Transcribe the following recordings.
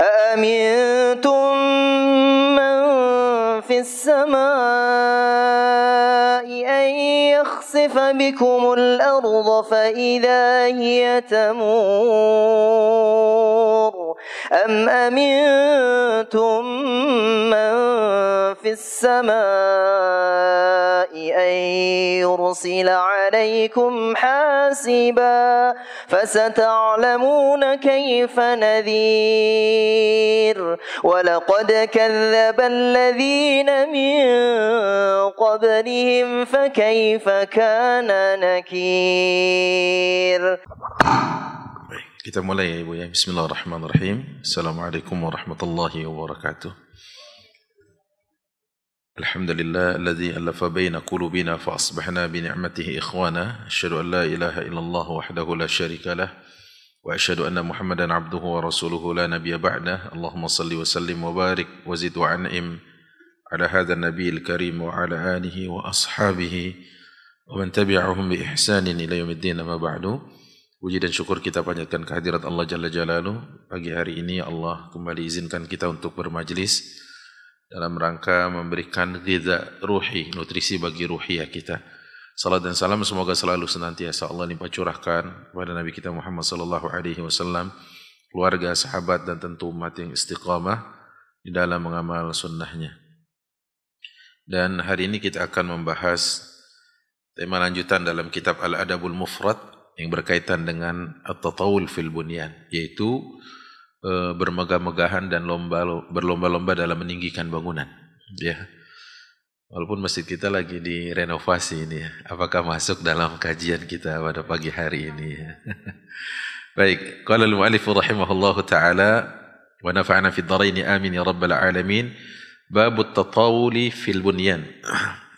أأمنتم من في السماء أن يخسف بكم الأرض فإذا هي تمور أم أمنتم من في السماء أن يرسل عليكم حاسبا فستعلمون كيف نذير ولقد كذب الذين من قبلهم فكيف كان نكير. Kita mulai ya Ibu ya. Bismillahirrahmanirrahim. Assalamualaikum warahmatullahi wabarakatuh. Alhamdulillah alladzi alafa baina qulubina fa asbahna bi ni'matihi ikhwana. Asyhadu an la ilaha illallah wahdahu la syarika lah wa asyhadu anna Muhammadan abduhu wa rasuluhu la nabiyya ba'dah. Allahumma salli wa sallim wa barik wa zid wa an'im ala hadzal nabiyil karim wa ala alihi wa ashabihi wa man tabi'ahum bi ihsanin ila yaumiddin amma ba'du. Puji dan syukur kita panjatkan kehadirat Allah Jalla Jalaluh. Pagi hari ini Allah kembali izinkan kita untuk bermajlis dalam rangka memberikan ghiza ruhi, nutrisi bagi ruhiyah kita. Salat dan salam semoga selalu senantiasa Allah limpah curahkan kepada Nabi kita Muhammad sallallahu alaihi wasallam, keluarga, sahabat dan tentu umat yang istiqamah di dalam mengamal sunnahnya. Dan hari ini kita akan membahas tema lanjutan dalam kitab Al-Adabul Mufrad yang berkaitan dengan at-tatawul fil bunyan, yaitu bermegah-megahan dan berlomba-lomba dalam meninggikan bangunan. Ya, walaupun masjid kita lagi direnovasi ini, ya. Apakah masuk dalam kajian kita pada pagi hari ini? Ya. Baik, qala al-mu'allif rahimahullahu taala wa nafa'ana fid dharain amin ya rabbal alamin. Bab at-tatawuli fil bunyan.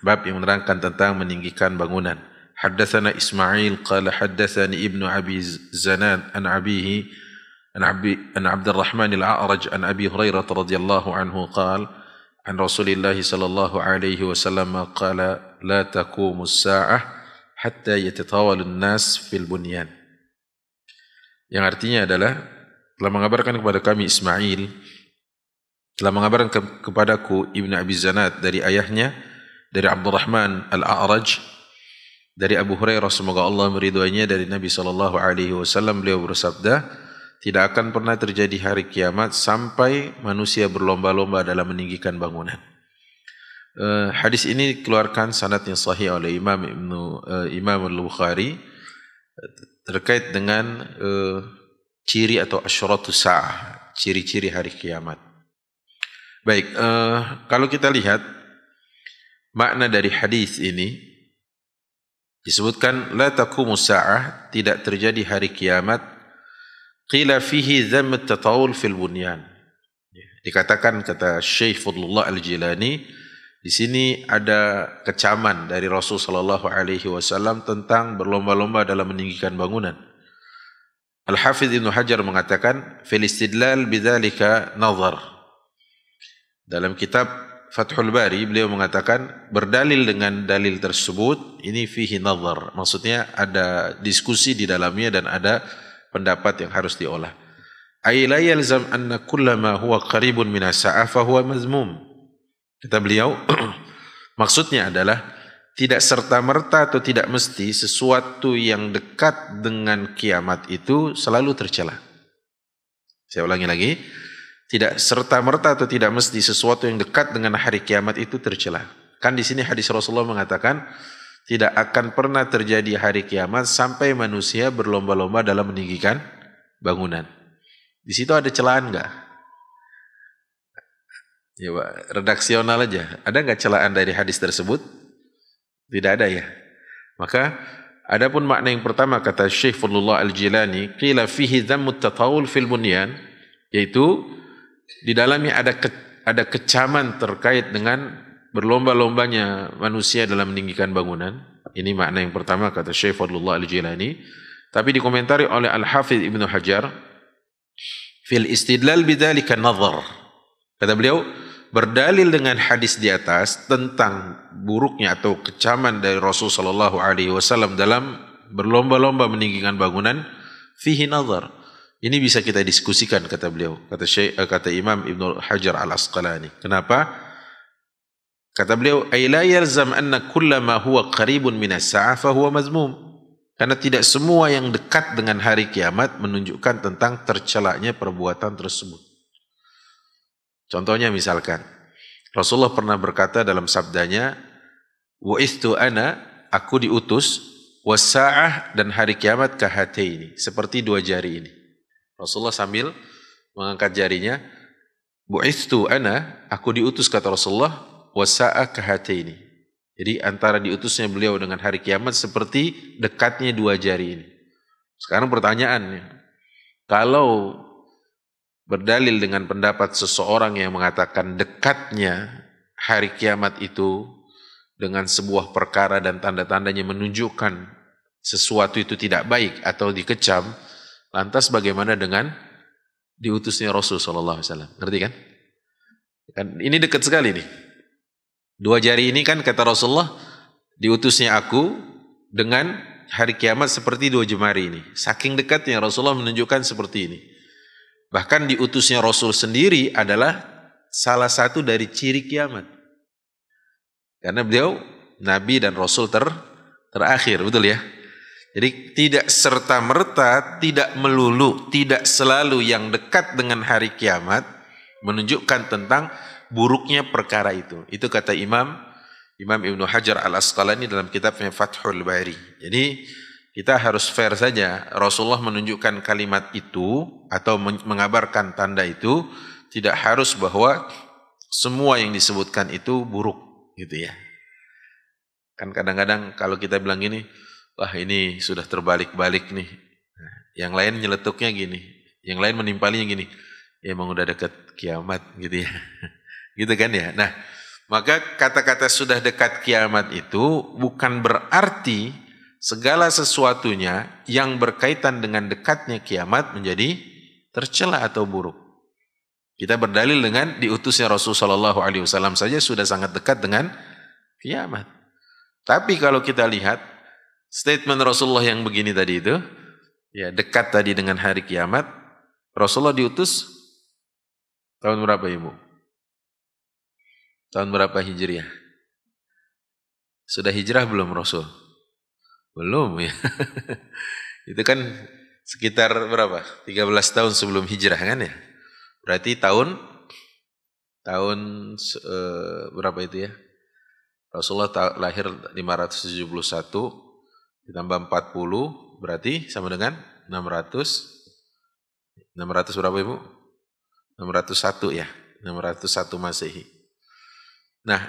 Bab yang menerangkan tentang meninggikan bangunan. حدثنا إسماعيل قال حدثني ابن أبي زناد عن أبيه عن عبد الرحمن الأعرج عن أبي هريرة رضي الله عنه قال عن رسول الله صلى الله عليه وسلم قال لا تقوم الساعة حتى يتطاول الناس في البنيان. Yang artinya adalah telah mengabarkan kepada kami Ismail, telah mengabarkan kepadaku Ibnu Abi Zanad dari ayahnya dari Abdurrahman Al-A'raj dari Abu Hurairah, semoga Allah meridhoinya, dari Nabi SAW, beliau bersabda, tidak akan pernah terjadi hari kiamat sampai manusia berlomba-lomba dalam meninggikan bangunan. Hadis ini dikeluarkan sanad yang sahih oleh Imam Al-Bukhari terkait dengan ciri atau asyratus sa'ah, ciri-ciri hari kiamat. Baik, kalau kita lihat makna dari hadis ini, disebutkan la taqumus sa'ah, tidak terjadi hari kiamat. Qila fihi dhamm at-tatawul fil bunyan. Dikatakan, kata Syekh Fadlullah Al-Jilani, di sini ada kecaman dari Rasul sallallahu alaihi wasallam tentang berlomba-lomba dalam meninggikan bangunan. Al-Hafidz Ibnu Hajar mengatakan fil istidlal bidzalika nazar. Dalam kitab Fathul Bari beliau mengatakan berdalil dengan dalil tersebut ini fihi nazar, maksudnya ada diskusi di dalamnya dan ada pendapat yang harus diolah. Ay la yalzam anna kullama huwa qaribun min as-sa'ah fa huwa mazmum. Kata beliau maksudnya adalah tidak serta-merta atau tidak mesti sesuatu yang dekat dengan kiamat itu selalu tercela. Saya ulangi lagi. Tidak serta-merta atau tidak mesti sesuatu yang dekat dengan hari kiamat itu tercela. Kan di sini hadis Rasulullah mengatakan tidak akan pernah terjadi hari kiamat sampai manusia berlomba-lomba dalam meninggikan bangunan. Di situ ada celaan enggak? Ya, Pak, redaksional aja. Ada enggak celaan dari hadis tersebut? Tidak ada ya. Maka adapun makna yang pertama kata Syekh Fadlullah Al-Jilani, qila fihi dhammut tatawul fil bunyan, yaitu di dalamnya ada kecaman terkait dengan berlomba-lombanya manusia dalam meninggikan bangunan. Ini makna yang pertama kata Syekh Fadlullah Al-Jilani. Tapi dikomentari oleh Al-Hafidz Ibnu Hajar, fil istidlal bidzalika nazar. Kata beliau, berdalil dengan hadis di atas tentang buruknya atau kecaman dari Rasul sallallahu alaihi wasallam dalam berlomba-lomba meninggikan bangunan, fihi nazar. Ini bisa kita diskusikan, kata beliau, kata Imam Ibnu Hajar Al-Asqalani. Kenapa? Kata beliau, "Ay la yalzam anna kullama huwa qaribun minas sa'ah fa huwa mazmum." Karena tidak semua yang dekat dengan hari kiamat menunjukkan tentang tercelanya perbuatan tersebut. Contohnya misalkan, Rasulullah pernah berkata dalam sabdanya, "Wa'ithtu ana, aku diutus, was-sa'ah, dan hari kiamat kahataini, seperti dua jari ini." Rasulullah sambil mengangkat jarinya, "Bu'ithtu ana, aku diutus," kata Rasulullah, "was-sa'ah kahataini." Jadi antara diutusnya beliau dengan hari kiamat seperti dekatnya dua jari ini. Sekarang pertanyaannya, kalau berdalil dengan pendapat seseorang yang mengatakan dekatnya hari kiamat itu dengan sebuah perkara dan tanda-tandanya menunjukkan sesuatu itu tidak baik atau dikecam, lantas bagaimana dengan diutusnya Rasul sallallahu alaihi wasallam? Ngerti kan? Kan ini dekat sekali nih. Dua jari ini kan kata Rasulullah, diutusnya aku dengan hari kiamat seperti dua jemari ini. Saking dekatnya Rasulullah menunjukkan seperti ini. Bahkan diutusnya Rasul sendiri adalah salah satu dari ciri kiamat. Karena beliau Nabi dan Rasul terakhir, betul ya? Jadi tidak serta-merta, tidak melulu, tidak selalu yang dekat dengan hari kiamat menunjukkan tentang buruknya perkara itu. Itu kata Imam Ibnu Hajar Al-Asqalani dalam kitabnya Fathul Bari. Jadi kita harus fair saja. Rasulullah menunjukkan kalimat itu atau mengabarkan tanda itu, tidak harus bahwa semua yang disebutkan itu buruk, gitu ya. Kan kadang-kadang kalau kita bilang gini, wah ini sudah terbalik-balik nih. Yang lain nyeletuknya gini, yang lain menimpalinya gini. Ya emang udah dekat kiamat, gitu ya. Gitu kan ya. Nah, maka kata-kata sudah dekat kiamat itu bukan berarti segala sesuatunya yang berkaitan dengan dekatnya kiamat menjadi tercela atau buruk. Kita berdalil dengan diutusnya Rasul sallallahu alaihi wasallam saja sudah sangat dekat dengan kiamat. Tapi kalau kita lihat statement Rasulullah yang begini tadi itu, ya dekat tadi dengan hari kiamat, Rasulullah diutus tahun berapa Ibu? Tahun berapa Hijriah? Sudah hijrah belum Rasul? Belum ya. Itu kan sekitar berapa? 13 tahun sebelum hijrah kan ya? Berarti tahun berapa itu ya? Rasulullah lahir 571 ditambah 40 berarti sama dengan 600 berapa Ibu? 601 ya. 601 Masehi. Nah,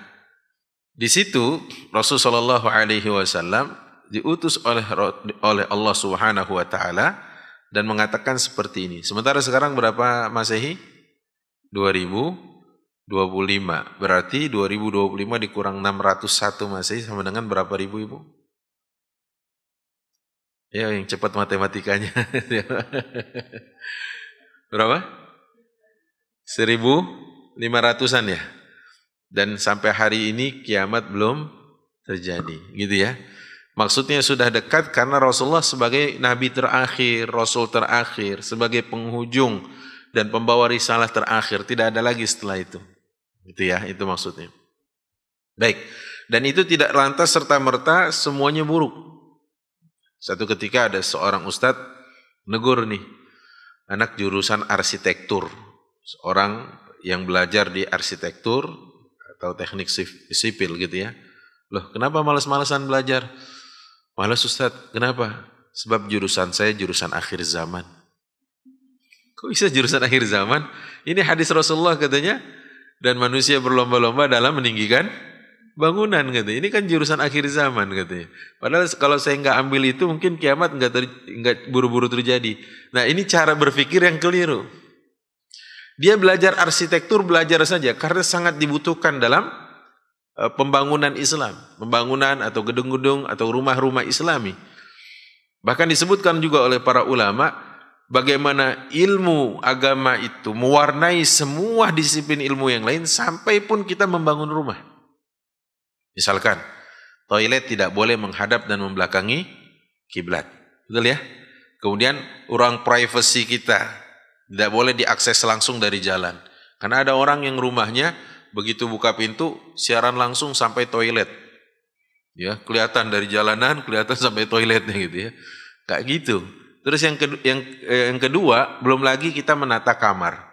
di situ Rasulullah SAW diutus oleh Allah Subhanahu Wa Taala dan mengatakan seperti ini. Sementara sekarang berapa Masehi? 2025. Berarti 2025 dikurang 601 Masehi sama dengan berapa ribu Ibu? Ya, yang cepat matematikanya. Berapa? 1.500-an ya. Dan sampai hari ini kiamat belum terjadi, gitu ya. Maksudnya sudah dekat karena Rasulullah sebagai Nabi terakhir, Rasul terakhir, sebagai penghujung dan pembawa risalah terakhir, tidak ada lagi setelah itu. Gitu ya, itu maksudnya. Baik, dan itu tidak lantas serta-merta semuanya buruk. Satu ketika ada seorang ustadz negur nih, anak jurusan arsitektur, seorang yang belajar di arsitektur atau teknik sipil gitu ya. Loh, kenapa malas-malasan belajar? Malas Ustaz, kenapa? Sebab jurusan saya jurusan akhir zaman. Kok bisa jurusan akhir zaman? Ini hadis Rasulullah katanya, dan manusia berlomba-lomba dalam meninggikan bangunan katanya. Ini kan jurusan akhir zaman katanya. Padahal kalau saya nggak ambil itu mungkin kiamat nggak buru-buru terjadi. Nah, ini cara berpikir yang keliru. Dia belajar arsitektur, belajar saja karena sangat dibutuhkan dalam pembangunan Islam, pembangunan atau gedung-gedung atau rumah-rumah Islami. Bahkan disebutkan juga oleh para ulama bagaimana ilmu agama itu mewarnai semua disiplin ilmu yang lain sampai pun kita membangun rumah. Misalkan toilet tidak boleh menghadap dan membelakangi kiblat, betul ya? Kemudian ruang privasi kita tidak boleh diakses langsung dari jalan. Karena ada orang yang rumahnya begitu buka pintu siaran langsung sampai toilet. Ya, kelihatan dari jalanan, kelihatan sampai toiletnya gitu ya. Kayak gitu. Terus yang kedua, belum lagi kita menata kamar.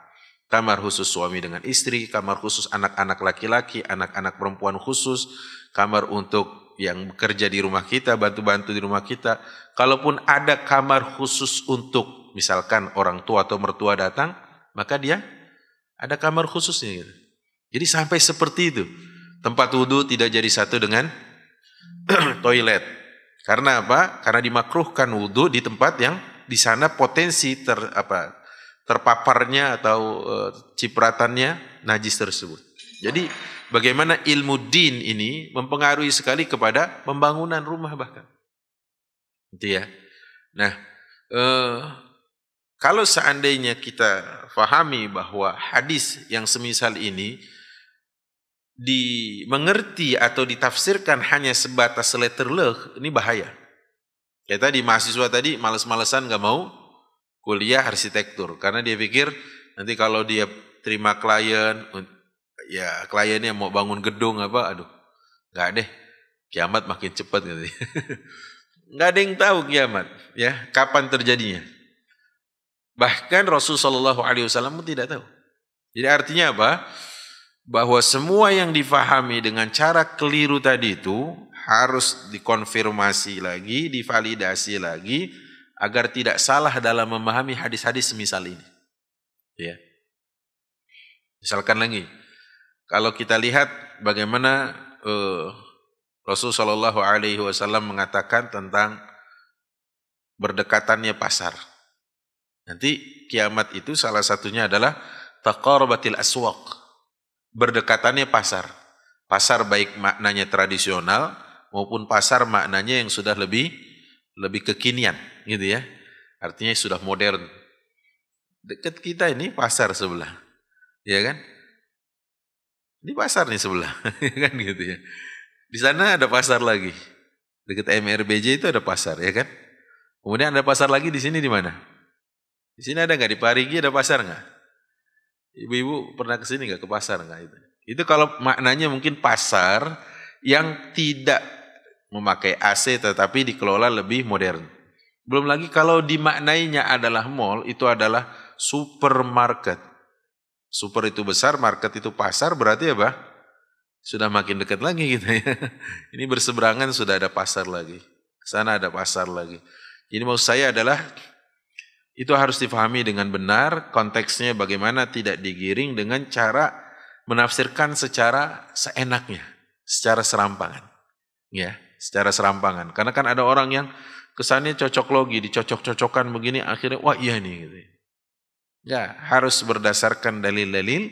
Kamar khusus suami dengan istri, kamar khusus anak-anak laki-laki, anak-anak perempuan khusus, kamar untuk yang bekerja di rumah kita, bantu-bantu di rumah kita. Kalaupun ada kamar khusus untuk misalkan orang tua atau mertua datang, maka dia ada kamar khususnya. Gitu. Jadi sampai seperti itu. Tempat wudhu tidak jadi satu dengan toilet. Karena apa? Karena dimakruhkan wudhu di tempat yang di sana potensi terpaparnya atau cipratannya najis tersebut. Jadi bagaimana ilmu din ini mempengaruhi sekali kepada pembangunan rumah bahkan. Gitu ya. Nah, kalau seandainya kita fahami bahwa hadis yang semisal ini dimengerti atau ditafsirkan hanya sebatas letterleuh, ini bahaya. Kayak tadi mahasiswa tadi males-malesan gak mau kuliah arsitektur karena dia pikir nanti kalau dia terima klien, ya kliennya mau bangun gedung apa, aduh, nggak deh, kiamat makin cepat gitu. Nggak ada yang tahu kiamat, ya kapan terjadinya. Bahkan Rasulullah SAW pun tidak tahu. Jadi artinya apa? Bahwa semua yang difahami dengan cara keliru tadi itu harus dikonfirmasi lagi, divalidasi lagi, agar tidak salah dalam memahami hadis-hadis semisal ini. Ya. Misalkan lagi, kalau kita lihat bagaimana Rasulullah SAW mengatakan tentang berdekatannya pasar. Nanti kiamat itu salah satunya adalah taqarabatil aswaq. Berdekatannya pasar. Pasar baik maknanya tradisional maupun pasar maknanya yang sudah lebih kekinian, gitu ya. Artinya sudah modern. Dekat kita ini pasar sebelah. Ya kan? Ini pasar nih sebelah, kan gitu ya. Di sana ada pasar lagi. Dekat MRBJ itu ada pasar, ya kan? Kemudian ada pasar lagi di sini di mana? Di sini ada nggak? Di Parigi ada pasar nggak? Ibu-ibu pernah ke sini nggak, ke pasar nggak? Itu kalau maknanya mungkin pasar yang tidak memakai AC tetapi dikelola lebih modern. Belum lagi kalau dimaknainya adalah mall, itu adalah supermarket. Super itu besar, market itu pasar, berarti apa? Sudah makin dekat lagi gitu ya. Ini berseberangan sudah ada pasar lagi. Sana ada pasar lagi. Jadi maksud saya adalah itu harus difahami dengan benar, konteksnya bagaimana tidak digiring dengan cara menafsirkan secara seenaknya, secara serampangan. Ya, secara serampangan. Karena kan ada orang yang kesannya cocok logi, dicocok-cocokkan begini, akhirnya wah iya nih gitu. Ya, harus berdasarkan dalil-dalil,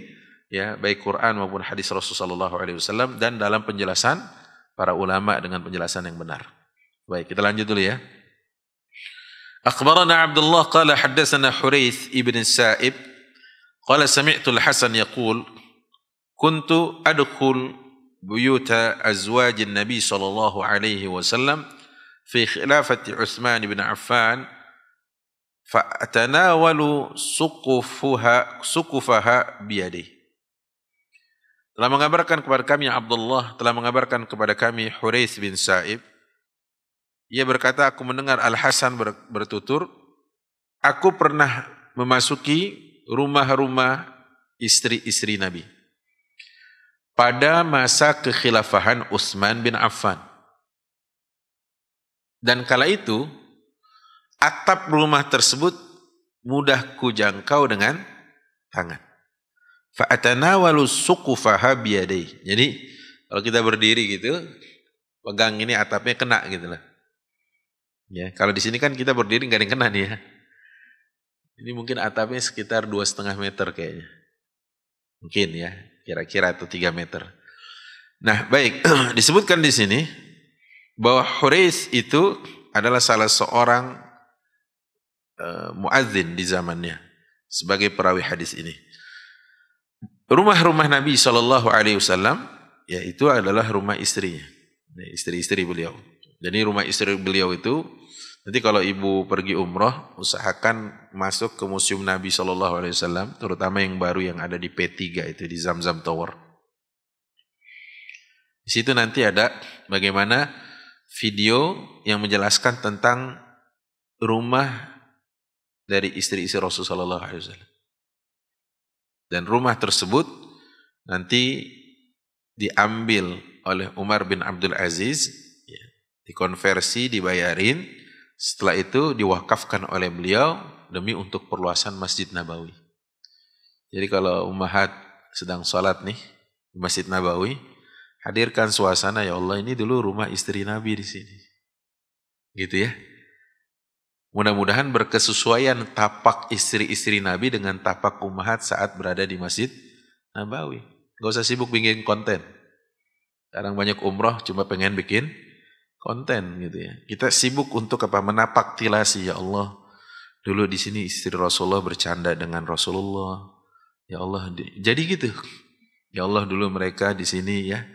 ya, baik Quran maupun hadis Rasulullah SAW dan dalam penjelasan para ulama dengan penjelasan yang benar. Baik, kita lanjut dulu ya. Akhbarana Abdullah qala haddatsana Hurayth ibn Sa'ib qala sami'tu al-Hasan yaqul kuntu adkhul buyuta azwajin Nabi sallallahu alaihi wasallam fi khilafati Utsman bin Affan fa'tanawalu suqufaha biyadihi. Telah mengabarkan kepada kami Abdullah, telah mengabarkan kepada kami Hurayth bin Sa'ib. Ia berkata, aku mendengar Al-Hasan bertutur, aku pernah memasuki rumah-rumah istri-istri Nabi pada masa kekhilafahan Utsman bin Affan. Dan kala itu, atap rumah tersebut mudah kujangkau dengan tangan. Fa'atanawalu suqufaha biyadai. Jadi kalau kita berdiri gitu, pegang ini atapnya kena gitu lah. Ya, kalau di sini kan kita berdiri nggak ada yang kena nih ya. Ini mungkin atapnya sekitar 2,5 meter kayaknya. Mungkin ya, kira-kira atau 3 meter. Nah, baik, disebutkan di sini bahwa Hurayth itu adalah salah seorang muadzin di zamannya sebagai perawi hadis ini. Rumah-rumah Nabi SAW yaitu adalah rumah istrinya, istri-istri beliau. Jadi rumah istri beliau itu Nanti kalau ibu pergi umroh, usahakan masuk ke Museum Nabi SAW, terutama yang baru yang ada di P3 itu, di Zamzam Tower. Di situ nanti ada bagaimana video yang menjelaskan tentang rumah dari istri-istri Rasulullah SAW. Dan rumah tersebut nanti diambil oleh Umar bin Abdul Aziz, ya, dikonversi, dibayarin, setelah itu diwakafkan oleh beliau demi untuk perluasan Masjid Nabawi. Jadi kalau ummahat sedang sholat nih di Masjid Nabawi, hadirkan suasana, ya Allah ini dulu rumah istri Nabi di sini. Gitu ya. Mudah-mudahan berkesesuaian tapak istri-istri Nabi dengan tapak ummahat saat berada di Masjid Nabawi. Gak usah sibuk bikin konten. Sekarang banyak umroh cuma pengen bikin konten gitu ya. Kita sibuk untuk apa? Menapak tilasi, ya Allah. Dulu di sini istri Rasulullah bercanda dengan Rasulullah. Ya Allah, jadi gitu. Ya Allah, dulu mereka di sini ya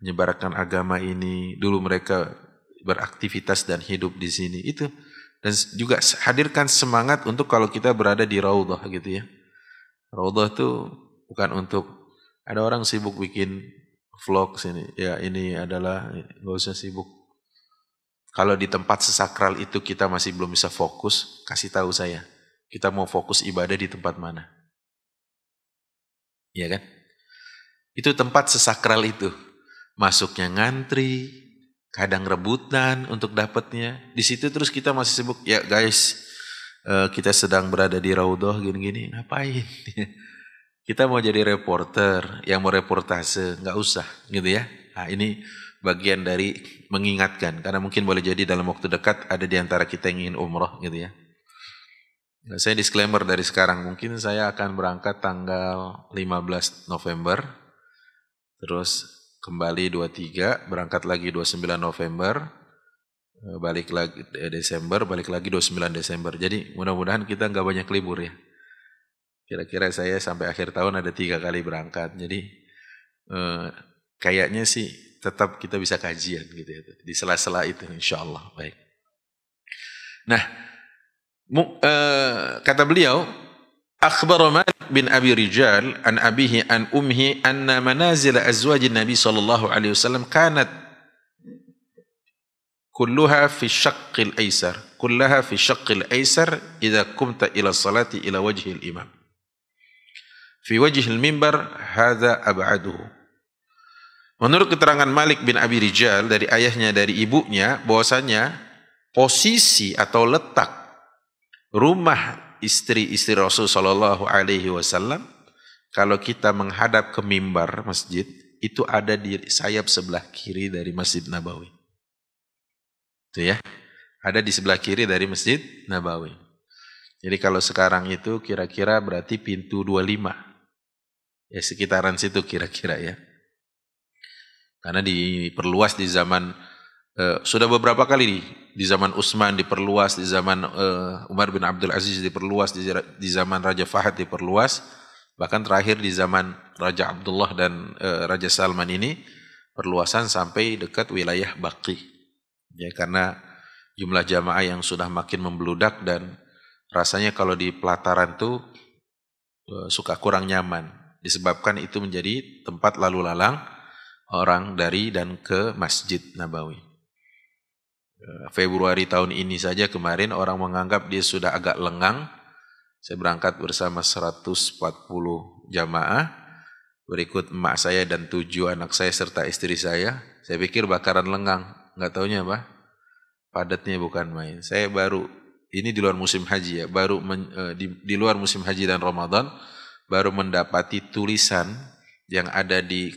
menyebarkan agama ini. Dulu mereka beraktivitas dan hidup di sini. Itu. Dan juga hadirkan semangat untuk kalau kita berada di Raudhah gitu ya. Raudhah itu bukan untuk, ada orang sibuk bikin vlog sini. Ya ini adalah, gak usah sibuk. Kalau di tempat sesakral itu kita masih belum bisa fokus, kasih tahu saya. Kita mau fokus ibadah di tempat mana? Iya kan? Itu tempat sesakral itu. Masuknya ngantri, kadang rebutan untuk dapatnya. Di situ terus kita masih sibuk. Ya guys, kita sedang berada di Raudhah gini-gini. Ngapain? Kita mau jadi reporter, yang mau reportase, nggak usah gitu ya. Nah ini bagian dari mengingatkan, karena mungkin boleh jadi dalam waktu dekat ada di antara kita yang ingin umroh gitu ya. Nah, saya disclaimer dari sekarang, mungkin saya akan berangkat tanggal 15 November, terus kembali 23, berangkat lagi 29 November, balik lagi Desember, balik lagi 29 Desember. Jadi mudah-mudahan kita nggak banyak libur ya. Kira-kira saya sampai akhir tahun ada 3 kali berangkat. Jadi kayaknya sih tetap kita bisa kajian gitu ya, di sela-sela itu insyaallah. Baik. Nah, kata beliau, akhbar Malik bin Abi Rijal an abihi an umhi anna manazil azwajin Nabi sallallahu alaihi wasallam kanat kullaha fi syaqqil aysar, kullaha fi syaqqil aysar idza qumta ila salati ila wajhil imam. Fi wajhil mimbar hadza ab'aduhu. Menurut keterangan Malik bin Abi Rijal dari ayahnya, dari ibunya, bahwasanya posisi atau letak rumah istri-istri Rasul sallallahu alaihi wasallam kalau kita menghadap ke mimbar masjid itu ada di sayap sebelah kiri dari Masjid Nabawi. Itu ya. Ada di sebelah kiri dari Masjid Nabawi. Jadi kalau sekarang itu kira-kira berarti pintu 25. Ya sekitaran situ kira-kira ya. Karena diperluas di zaman, sudah beberapa kali di zaman Utsman diperluas, di zaman Umar bin Abdul Aziz diperluas, di zaman Raja Fahad diperluas, bahkan terakhir di zaman Raja Abdullah dan Raja Salman ini perluasan sampai dekat wilayah Baqi. Ya, karena jumlah jamaah yang sudah makin membludak dan rasanya kalau di pelataran tuh suka kurang nyaman, disebabkan itu menjadi tempat lalu lalang orang dari dan ke Masjid Nabawi. Februari tahun ini saja kemarin orang menganggap dia sudah agak lengang. Saya berangkat bersama 140 jamaah, berikut emak saya dan 7 anak saya serta istri saya. Saya pikir bakaran lengang, nggak taunya apa? Padatnya bukan main. Saya baru, ini di luar musim haji ya, baru di luar musim haji dan Ramadan, baru mendapati tulisan yang ada di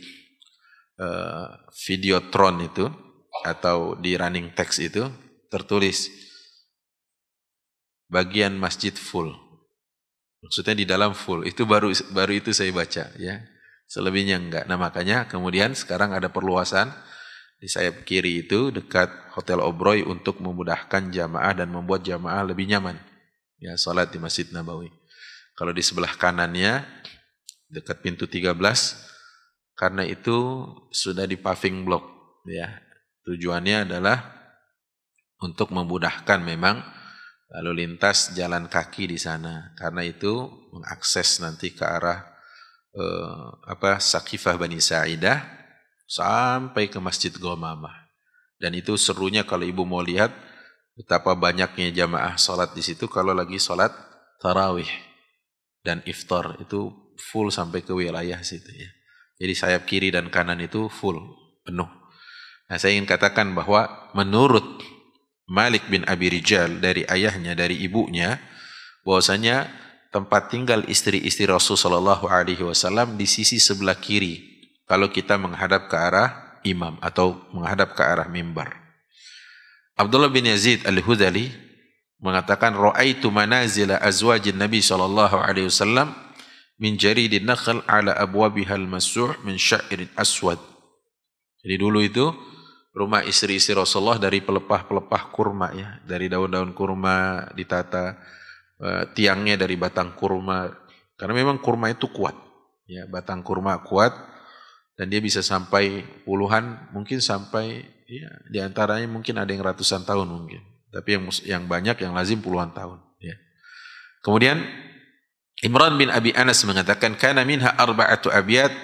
Videotron itu atau di running text itu tertulis bagian masjid full, maksudnya di dalam full. Itu baru itu saya baca ya, selebihnya enggak. Nah makanya kemudian sekarang ada perluasan di sayap kiri itu dekat Hotel Oberoi untuk memudahkan jamaah dan membuat jamaah lebih nyaman ya salat di Masjid Nabawi. Kalau di sebelah kanannya dekat pintu 13, karena itu sudah di paving block ya. Tujuannya adalah untuk memudahkan memang lalu lintas jalan kaki di sana. Karena itu mengakses nanti ke arah Saqifah Bani Sa'idah sampai ke Masjid Ghamamah. Dan itu serunya kalau ibu mau lihat betapa banyaknya jamaah salat di situ kalau lagi salat tarawih dan iftar itu full sampai ke wilayah situ ya. Jadi sayap kiri dan kanan itu full, penuh. Nah, saya ingin katakan bahwa menurut Malik bin Abi Rijal dari ayahnya, dari ibunya, bahwasanya tempat tinggal istri-istri Rasul sallallahu alaihi wasallam di sisi sebelah kiri kalau kita menghadap ke arah imam atau menghadap ke arah mimbar. Abdullah bin Yazid Al-Hudali mengatakan ra'aitu manazila azwajin Nabi sallallahu alaihi wasallam min jaridin nakhl ala abwabiha al-mas'uh min sya'irin aswad. Jadi dulu itu rumah istri-istri Rasulullah dari pelepah-pelepah kurma ya, dari daun-daun kurma ditata, tiangnya dari batang kurma. Karena memang kurma itu kuat. Ya, batang kurma kuat dan dia bisa sampai puluhan, mungkin sampai ya di antaranya mungkin ada yang ratusan tahun mungkin. Tapi yang banyak yang lazim puluhan tahun ya. Kemudian Imran bin Abi Anas mengatakan kana minha arba'atu abyat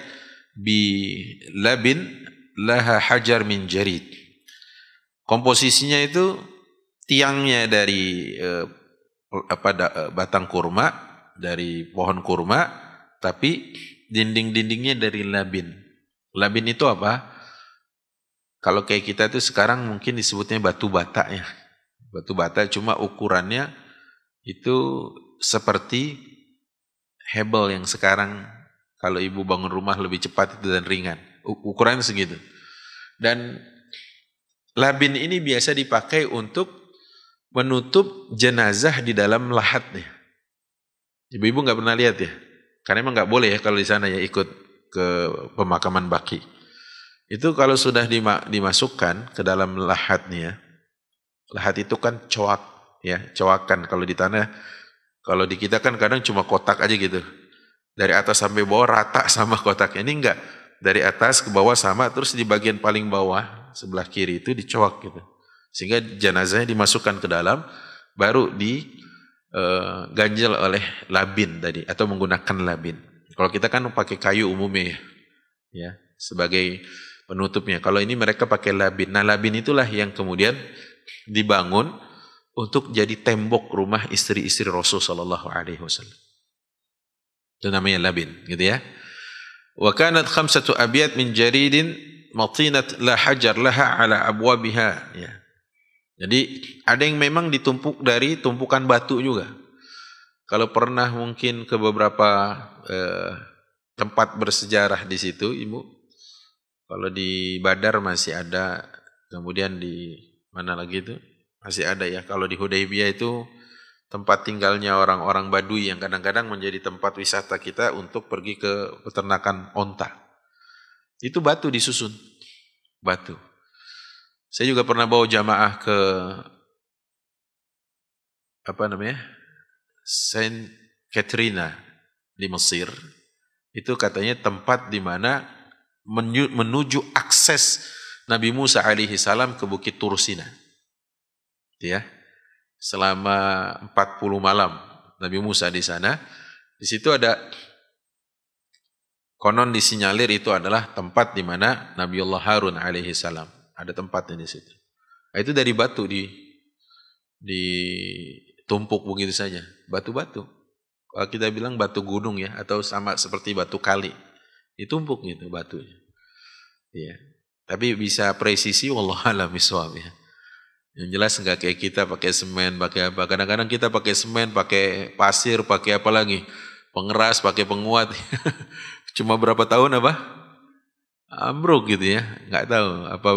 bi labin laha hajar min jarid. Komposisinya itu tiangnya dari batang kurma, dari pohon kurma, tapi dinding-dindingnya dari labin. Labin itu apa? Kalau kayak kita itu sekarang mungkin disebutnya batu bata ya. Batu bata cuma ukurannya itu seperti hebel yang sekarang kalau ibu bangun rumah lebih cepat itu dan ringan. Ukurannya segitu. Dan labin ini biasa dipakai untuk menutup jenazah di dalam lahatnya. Ibu-ibu nggak pernah lihat ya? Karena emang nggak boleh ya kalau di sana ya ikut ke pemakaman baki. Itu kalau sudah dimasukkan ke dalam lahatnya, lahat itu kan coak ya, coakan kalau di tanah. Kalau di kita kan kadang cuma kotak aja gitu. Dari atas sampai bawah rata sama kotaknya. Ini enggak. Dari atas ke bawah sama, terus di bagian paling bawah sebelah kiri itu dicoak gitu. Sehingga jenazahnya dimasukkan ke dalam, baru diganjel oleh labin tadi atau menggunakan labin. Kalau kita kan pakai kayu umumnya ya, sebagai penutupnya. Kalau ini mereka pakai labin. Nah, labin itulah yang kemudian dibangun untuk jadi tembok rumah istri-istri Rasul sallallahu alaihi wasallam. Itu namanya labin, gitu ya. Wa kanat khamsatu abyat min jaridin matinat la hajar laha ala abwabiha ya. Jadi ada yang memang ditumpuk dari tumpukan batu juga. Kalau pernah mungkin ke beberapa tempat bersejarah di situ, Ibu. Kalau di Badar masih ada, kemudian di mana lagi itu? Masih ada ya. Kalau di Hudaybiyah itu tempat tinggalnya orang-orang Badui yang kadang-kadang menjadi tempat wisata kita untuk pergi ke peternakan onta. Itu batu disusun. Batu. Saya juga pernah bawa jamaah ke Saint Katrina di Mesir. Itu katanya tempat di mana menuju akses Nabi Musa alaihi salam ke Bukit Tursina. Ya. Selama 40 malam Nabi Musa di sana. Di situ ada konon disinyalir itu adalah tempat di mana Nabiullah Harun alaihi salam. Ada tempatnya di situ. Nah, itu dari batu ditumpuk begitu saja, batu-batu. Kalau kita bilang batu gunung ya, atau sama seperti batu kali, ditumpuk gitu batunya. Ya. Tapi bisa presisi, wallahu a'lam bishawab ya. Yang jelas enggak kayak kita pakai semen, pakai apa. Kadang-kadang kita pakai semen, pakai pasir, pakai apa lagi, pengeras, pakai penguat. Cuma berapa tahun apa? Ambruk gitu ya, nggak tahu apa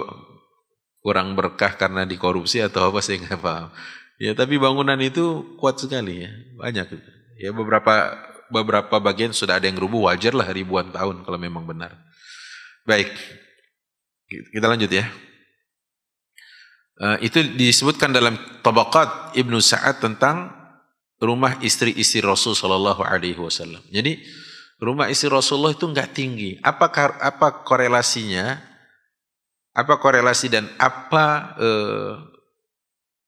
kurang berkah karena dikorupsi atau apa sih nggak paham. Ya tapi bangunan itu kuat sekali ya, banyak. Ya beberapa bagian sudah ada yang rubuh, wajar lah ribuan tahun kalau memang benar. Baik, kita lanjut ya. Itu disebutkan dalam Tabaqat Ibnu Sa'ad tentang rumah istri-istri Rasul sallallahu alaihi wasallam. Jadi rumah istri Rasulullah itu enggak tinggi. Apa korelasinya? Apa korelasi dan apa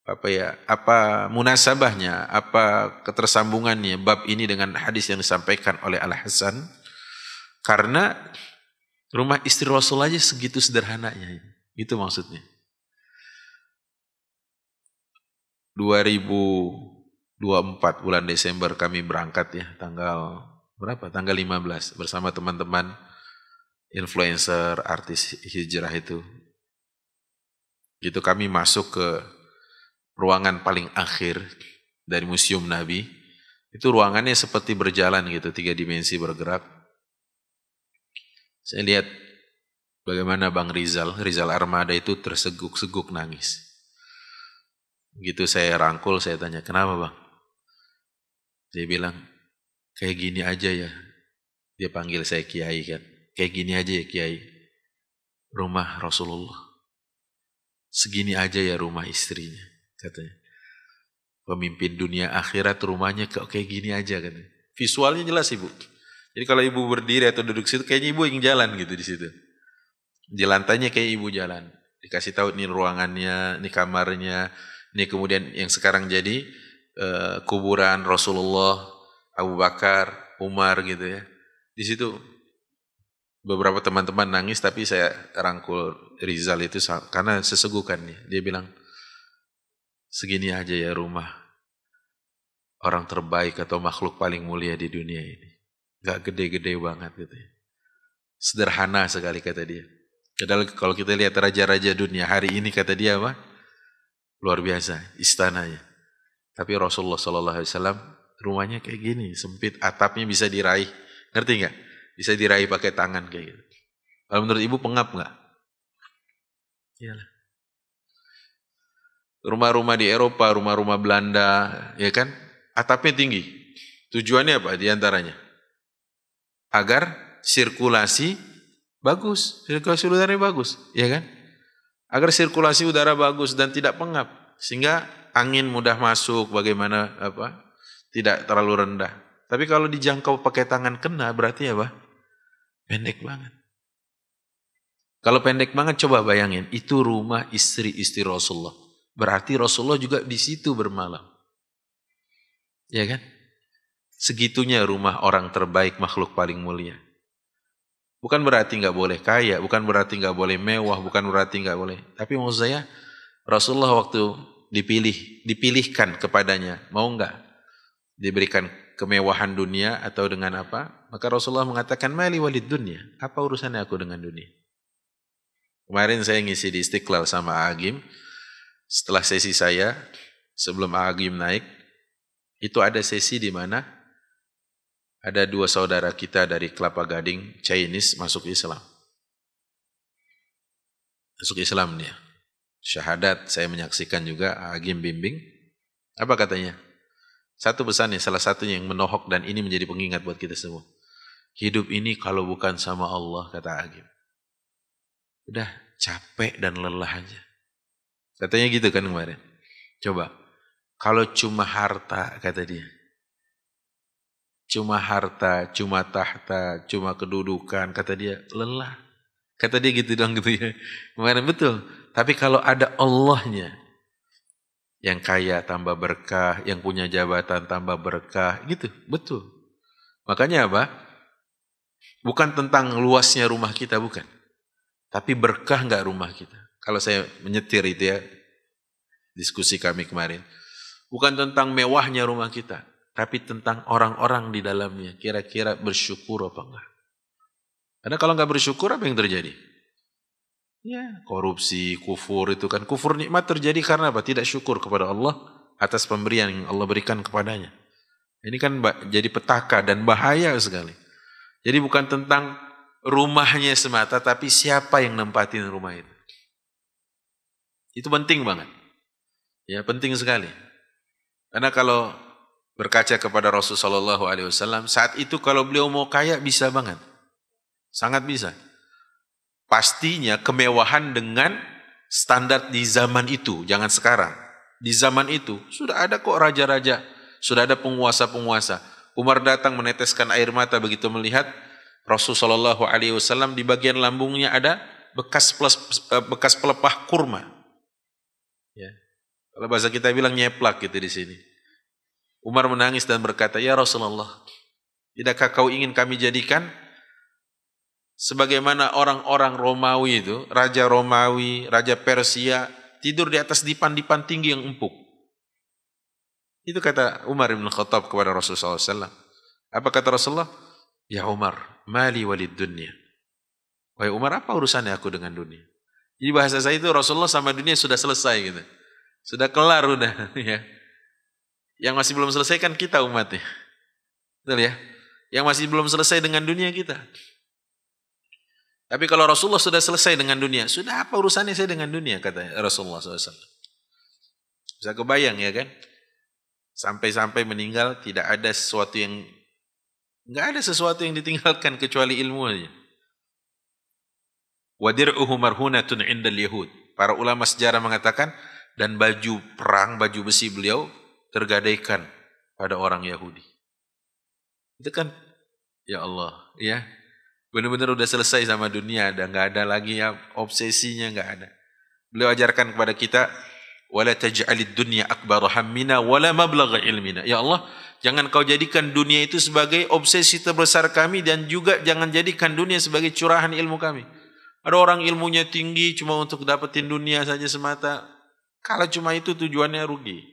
apa munasabahnya, apa ketersambungannya bab ini dengan hadis yang disampaikan oleh Al-Hasan? Karena rumah istri Rasul aja segitu sederhananya. Itu maksudnya. 2024 bulan Desember kami berangkat ya, tanggal berapa? Tanggal 15 bersama teman-teman influencer, artis hijrah itu. Gitu kami masuk ke ruangan paling akhir dari Museum Nabi. Itu ruangannya seperti berjalan gitu, 3 dimensi bergerak. Saya lihat bagaimana Bang Rizal Armada itu terseguk-seguk nangis. Gitu saya rangkul, saya tanya, kenapa Bang? Dia bilang, kayak gini aja ya. Dia panggil saya Kiai kan. Kayak gini aja ya Kiai. Rumah Rasulullah. Segini aja ya rumah istrinya, katanya. Pemimpin dunia akhirat rumahnya kayak gini aja katanya. Visualnya jelas Ibu. Jadi kalau Ibu berdiri atau duduk situ, kayaknya Ibu yang jalan gitu di situ. Di lantainya kayak Ibu jalan. Dikasih tahu ini ruangannya, ini kamarnya, ini kemudian yang sekarang jadi kuburan Rasulullah, Abu Bakar, Umar gitu ya. Di situ beberapa teman-teman nangis, tapi saya rangkul Rizal itu karena sesegukannya. Dia bilang, segini aja ya rumah orang terbaik atau makhluk paling mulia di dunia ini. Gak gede-gede banget gitu ya. Sederhana sekali kata dia. Padahal kalau kita lihat raja-raja dunia hari ini kata dia apa? Luar biasa istananya. Tapi Rasulullah SAW rumahnya kayak gini, sempit, atapnya bisa diraih. Ngerti nggak? Bisa diraih pakai tangan kayak gitu. Kalau menurut Ibu pengap nggak? Iyalah. Rumah-rumah di Eropa, rumah-rumah Belanda, ya kan? Atapnya tinggi. Tujuannya apa? Di antaranya agar sirkulasi bagus, sirkulasi udaranya bagus, ya kan? Agar sirkulasi udara bagus dan tidak pengap, sehingga angin mudah masuk, bagaimana apa? Tidak terlalu rendah. Tapi kalau dijangkau pakai tangan kena, berarti apa? Pendek banget. Kalau pendek banget, coba bayangin, itu rumah istri-istri Rasulullah. Berarti Rasulullah juga di situ bermalam, ya kan? Segitunya rumah orang terbaik, makhluk paling mulia. Bukan berarti nggak boleh kaya, bukan berarti nggak boleh mewah, bukan berarti nggak boleh. Tapi maksud saya, Rasulullah waktu dipilihkan kepadanya, mau nggak diberikan kemewahan dunia atau dengan apa? Maka Rasulullah mengatakan, mali walid dunia. Apa urusannya aku dengan dunia? Kemarin saya ngisi di Istiqlal sama Agim. Setelah sesi saya, sebelum Agim naik, itu ada sesi di mana ada 2 saudara kita dari Kelapa Gading, Chinese, masuk Islam. Masuk Islam dia. Syahadat, saya menyaksikan juga, Agim bimbing. Apa katanya? Satu pesannya, salah satunya yang menohok dan ini menjadi pengingat buat kita semua. Hidup ini kalau bukan sama Allah, kata Agim. Udah capek dan lelah aja. Katanya gitu kan kemarin. Coba, kalau cuma harta, kata dia. Cuma harta, cuma tahta, cuma kedudukan, kata dia, lelah. Kata dia gitu dong gitu ya. Kemarin betul. Tapi kalau ada Allahnya, yang kaya tambah berkah, yang punya jabatan tambah berkah, gitu, betul. Makanya apa? Bukan tentang luasnya rumah kita, bukan. Tapi berkah nggak rumah kita. Kalau saya menyetir itu ya, diskusi kami kemarin. Bukan tentang mewahnya rumah kita, tapi tentang orang-orang di dalamnya. Kira-kira bersyukur apa enggak? Karena kalau enggak bersyukur, apa yang terjadi? Ya, korupsi, kufur itu kan. Kufur nikmat terjadi karena apa? Tidak syukur kepada Allah atas pemberian yang Allah berikan kepadanya. Ini kan jadi petaka dan bahaya sekali. Jadi bukan tentang rumahnya semata, tapi siapa yang nempatin rumah itu. Itu penting banget. Ya, penting sekali. Karena kalau berkaca kepada Rasulullah SAW, saat itu kalau beliau mau kaya bisa banget. Sangat bisa. Pastinya kemewahan dengan standar di zaman itu, jangan sekarang. Di zaman itu sudah ada kok raja-raja, sudah ada penguasa-penguasa. Umar datang meneteskan air mata begitu melihat Rasulullah SAW di bagian lambungnya ada bekas pelepah kurma. Ya. Kalau bahasa kita bilang nyeplak gitu di sini. Umar menangis dan berkata, "Ya Rasulullah, tidakkah kau ingin kami jadikan sebagaimana orang-orang Romawi itu, Raja Romawi, Raja Persia, tidur di atas dipan-dipan tinggi yang empuk." Itu kata Umar bin Khattab kepada Rasulullah SAW. Apa kata Rasulullah? "Ya Umar, mali walid dunya." Wahai Umar, apa urusannya aku dengan dunia? Jadi bahasa saya itu Rasulullah sama dunia sudah selesai gitu. Sudah kelar udah ya. Yang masih belum selesai kan kita umatnya. Betul ya? Yang masih belum selesai dengan dunia kita. Tapi kalau Rasulullah sudah selesai dengan dunia, sudah apa urusannya saya dengan dunia, kata Rasulullah SAW. Bisa kebayang ya kan? Sampai-sampai meninggal tidak ada sesuatu yang, nggak ada sesuatu yang ditinggalkan kecuali ilmu aja. Wadir'uhu marhunatun indal yahud. Para ulama sejarah mengatakan, dan baju perang, baju besi beliau tergadaikan pada orang Yahudi. Itu kan, ya Allah, ya. Benar-benar udah selesai sama dunia, dan nggak ada lagi ya, obsesinya nggak ada. Beliau ajarkan kepada kita, wala taj'alid dunya akbar hammina wala mablagha ilmina. Ya Allah, jangan kau jadikan dunia itu sebagai obsesi terbesar kami, dan juga jangan jadikan dunia sebagai curahan ilmu kami. Ada orang ilmunya tinggi cuma untuk dapetin dunia saja semata. Kalau cuma itu tujuannya rugi.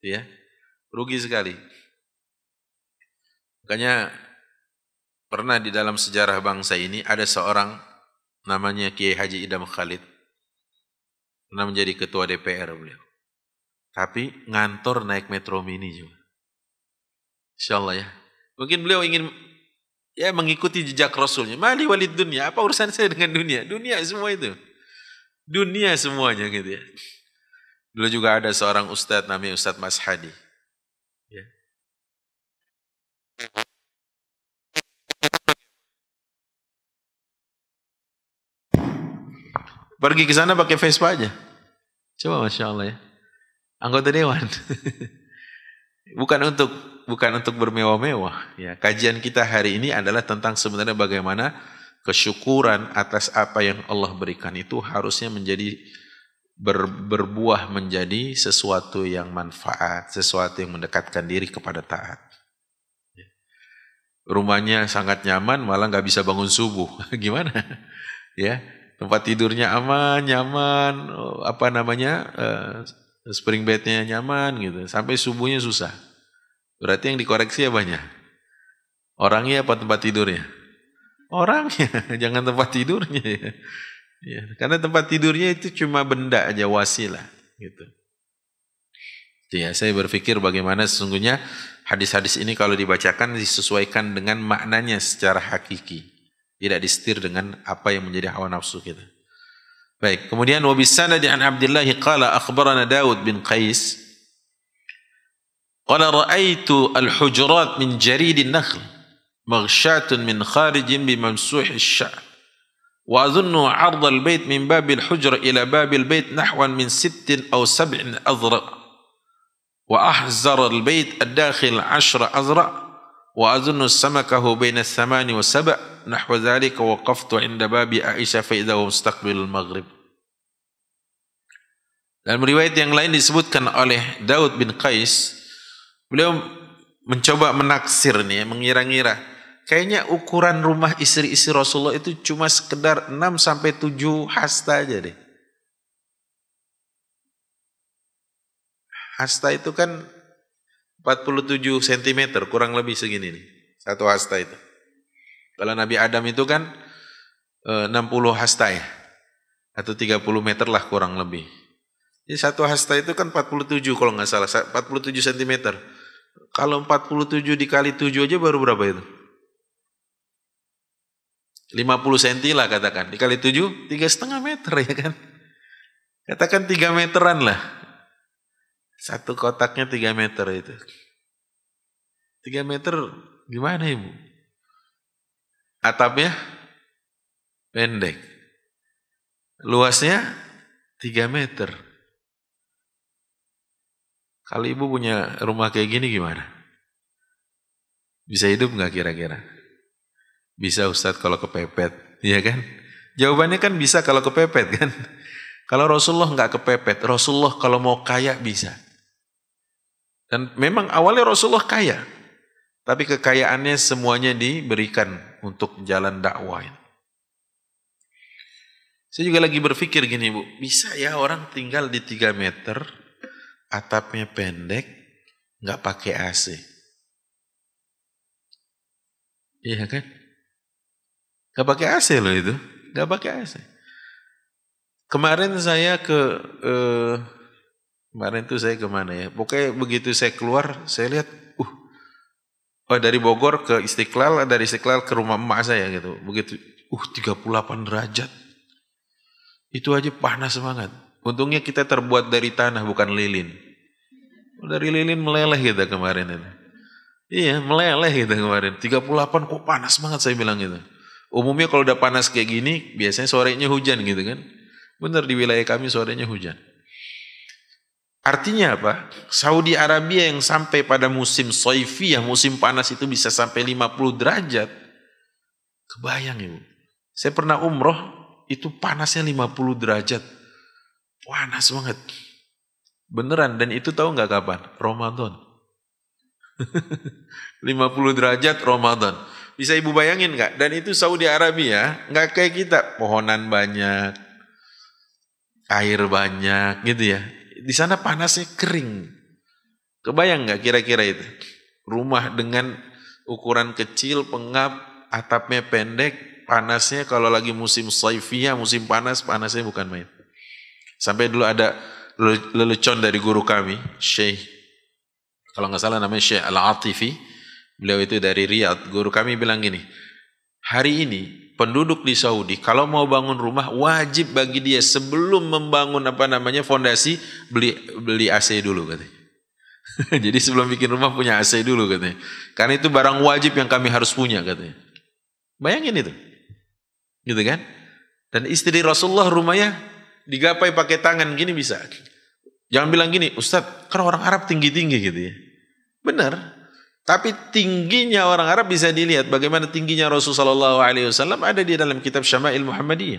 Ya, rugi sekali. Makanya pernah di dalam sejarah bangsa ini ada seorang namanya Kiai Haji Idam Khalid. Pernah menjadi ketua DPR beliau. Tapi ngantor naik metro mini juga. Insyaallah ya. Mungkin beliau ingin ya mengikuti jejak Rasulnya. Mali walid dunia, apa urusan saya dengan dunia? Dunia semua itu. Dunia semuanya gitu ya. Dulu juga ada seorang ustadz namanya Ustadz Mas Hadi. Ya. Pergi ke sana pakai Vespa aja. Coba Masya Allah ya. Anggota dewan. Bukan untuk bermewah-mewah. Ya, kajian kita hari ini adalah tentang sebenarnya bagaimana kesyukuran atas apa yang Allah berikan itu harusnya menjadi berbuah menjadi sesuatu yang manfaat, sesuatu yang mendekatkan diri kepada taat. Ya. Rumahnya sangat nyaman, malah nggak bisa bangun subuh. Gimana? Ya, tempat tidurnya aman, nyaman, spring bednya nyaman gitu, sampai subuhnya susah. Berarti yang dikoreksi ya banyak. Orangnya apa tempat tidurnya? Orangnya, jangan tempat tidurnya ya. Ya, karena tempat tidurnya itu cuma benda aja, wasilah gitu. Ya, saya berpikir bagaimana sesungguhnya hadis-hadis ini kalau dibacakan disesuaikan dengan maknanya secara hakiki. Tidak disetir dengan apa yang menjadi hawa nafsu kita. Baik, kemudian wa bisanadi an Abdullah qala akhbarana Daud bin Qais qala ra'aitu al-hujurat min jaridin nakhl maghshatun min kharijin bimamsuh asy-sya'r wa adhunnu 'ard al-bayt min bab al-hujra ila bab al-bayt nahwan min 6 aw 7 azra wa ahzar al-bayt ad-dakhil 10 azra wa adhunnu samakahu baina 8 wa 7 nahwa dhalika waqaftu 'inda babi Aisyah fa idza mustaqbil al-maghrib. Dalam riwayat yang lain disebutkan oleh Daud bin Qais, beliau mencoba menaksir nih, mengira-ngira. Kayaknya ukuran rumah istri-istri Rasulullah itu cuma sekedar 6-7 hasta aja deh. Hasta itu kan 47 cm, kurang lebih segini nih. Satu hasta itu. Kalau Nabi Adam itu kan 60 hasta ya. Atau 30 meter lah kurang lebih. Jadi satu hasta itu kan 47 kalau nggak salah, 47 cm. Kalau 47 dikali 7 aja baru berapa itu? 50 cm lah katakan. Dikali 7, 3,5 meter ya kan? Katakan 3 meteran lah. Satu kotaknya 3 meter itu. 3 meter gimana ibu? Atapnya pendek. Luasnya 3 meter. Kalau ibu punya rumah kayak gini gimana? Bisa hidup nggak kira-kira? Bisa Ustadz kalau kepepet, ya kan? Jawabannya kan bisa kalau kepepet kan? Kalau Rasulullah nggak kepepet, Rasulullah kalau mau kaya bisa. Dan memang awalnya Rasulullah kaya, tapi kekayaannya semuanya diberikan untuk jalan dakwah. Saya juga lagi berpikir gini Bu, bisa ya orang tinggal di 3 meter, atapnya pendek, nggak pakai AC. Iya kan? Nggak pakai AC loh itu, nggak pakai AC. Kemarin saya kemarin tuh saya kemana ya? Pokoknya begitu saya keluar, saya lihat, dari Bogor ke Istiqlal, dari Istiqlal ke rumah emak saya gitu. Begitu, 38 derajat. Itu aja panas banget. Untungnya kita terbuat dari tanah bukan lilin. Dari lilin meleleh kita kemarin itu. Iya, meleleh kita kemarin. 38 kok panas banget saya bilang gitu. Umumnya kalau udah panas kayak gini, biasanya sorenya hujan gitu kan. Benar di wilayah kami sorenya hujan. Artinya apa? Saudi Arabia yang sampai pada musim Saifiyah, musim panas itu bisa sampai 50 derajat. Kebayang Ibu. Saya pernah umroh, itu panasnya 50 derajat. Panas banget. Beneran, dan itu tahu nggak kapan? Ramadan. 50 derajat Ramadan. Bisa Ibu bayangin nggak? Dan itu Saudi Arabia, nggak kayak kita. Pohonan banyak, air banyak gitu ya. Di sana panasnya kering. Kebayang nggak kira-kira itu? Rumah dengan ukuran kecil, pengap, atapnya pendek, panasnya kalau lagi musim saifiyah, musim panas, panasnya bukan main. Sampai dulu ada lelucon dari guru kami, Syekh, kalau nggak salah namanya Syekh Al-Atifi, beliau itu dari Riyadh. Guru kami bilang gini, hari ini penduduk di Saudi kalau mau bangun rumah wajib bagi dia sebelum membangun fondasi beli AC dulu katanya. Jadi sebelum bikin rumah punya AC dulu katanya. Karena itu barang wajib yang kami harus punya katanya. Bayangin itu. Gitu kan? Dan istri Rasulullah rumahnya digapai pakai tangan gini bisa. Jangan bilang gini, Ustadz, kan orang Arab tinggi-tinggi gitu ya. Benar. Tapi tingginya orang Arab bisa dilihat bagaimana tingginya Rasulullah SAW ada di dalam kitab Syama'il Muhammadiyah.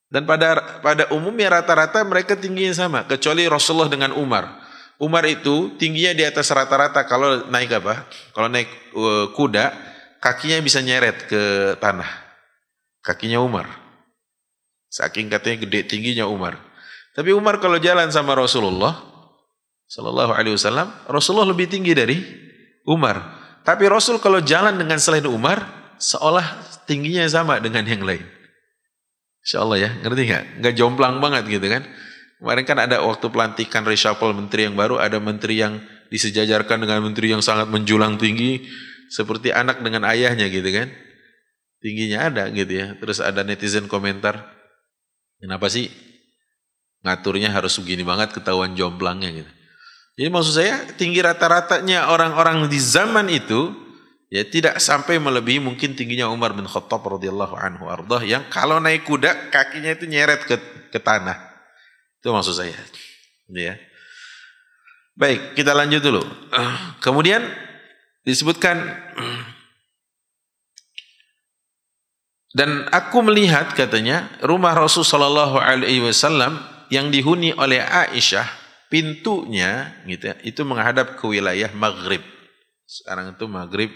Dan pada umumnya rata-rata mereka tingginya sama, kecuali Rasulullah dengan Umar. Umar itu tingginya di atas rata-rata kalau naik Kalau naik kuda, kakinya bisa nyeret ke tanah. Kakinya Umar. Saking katanya gede tingginya Umar. Tapi Umar kalau jalan sama Rasulullah Sallallahu Alaihi Wasallam, Rasulullah lebih tinggi dari Umar. Tapi Rasul kalau jalan dengan selain Umar, seolah tingginya sama dengan yang lain. Insya Allah ya, ngerti nggak? Nggak jomplang banget gitu kan? Kemarin kan ada waktu pelantikan reshuffle menteri yang baru, ada menteri yang disejajarkan dengan menteri yang sangat menjulang tinggi, seperti anak dengan ayahnya gitu kan? Tingginya ada gitu ya. Terus ada netizen komentar, kenapa sih ngaturnya harus begini banget, ketahuan jomblangnya gitu. Jadi maksud saya tinggi rata-ratanya orang-orang di zaman itu ya tidak sampai melebihi mungkin tingginya Umar bin Khattab radhiyallahu anhu ardah yang kalau naik kuda kakinya itu nyeret ke tanah. Itu maksud saya. Ya. Baik, kita lanjut dulu. Kemudian disebutkan dan aku melihat katanya rumah Rasul sallallahu alaihi wasallam yang dihuni oleh Aisyah, pintunya gitu ya, itu menghadap ke wilayah Maghrib. Sekarang itu Maghrib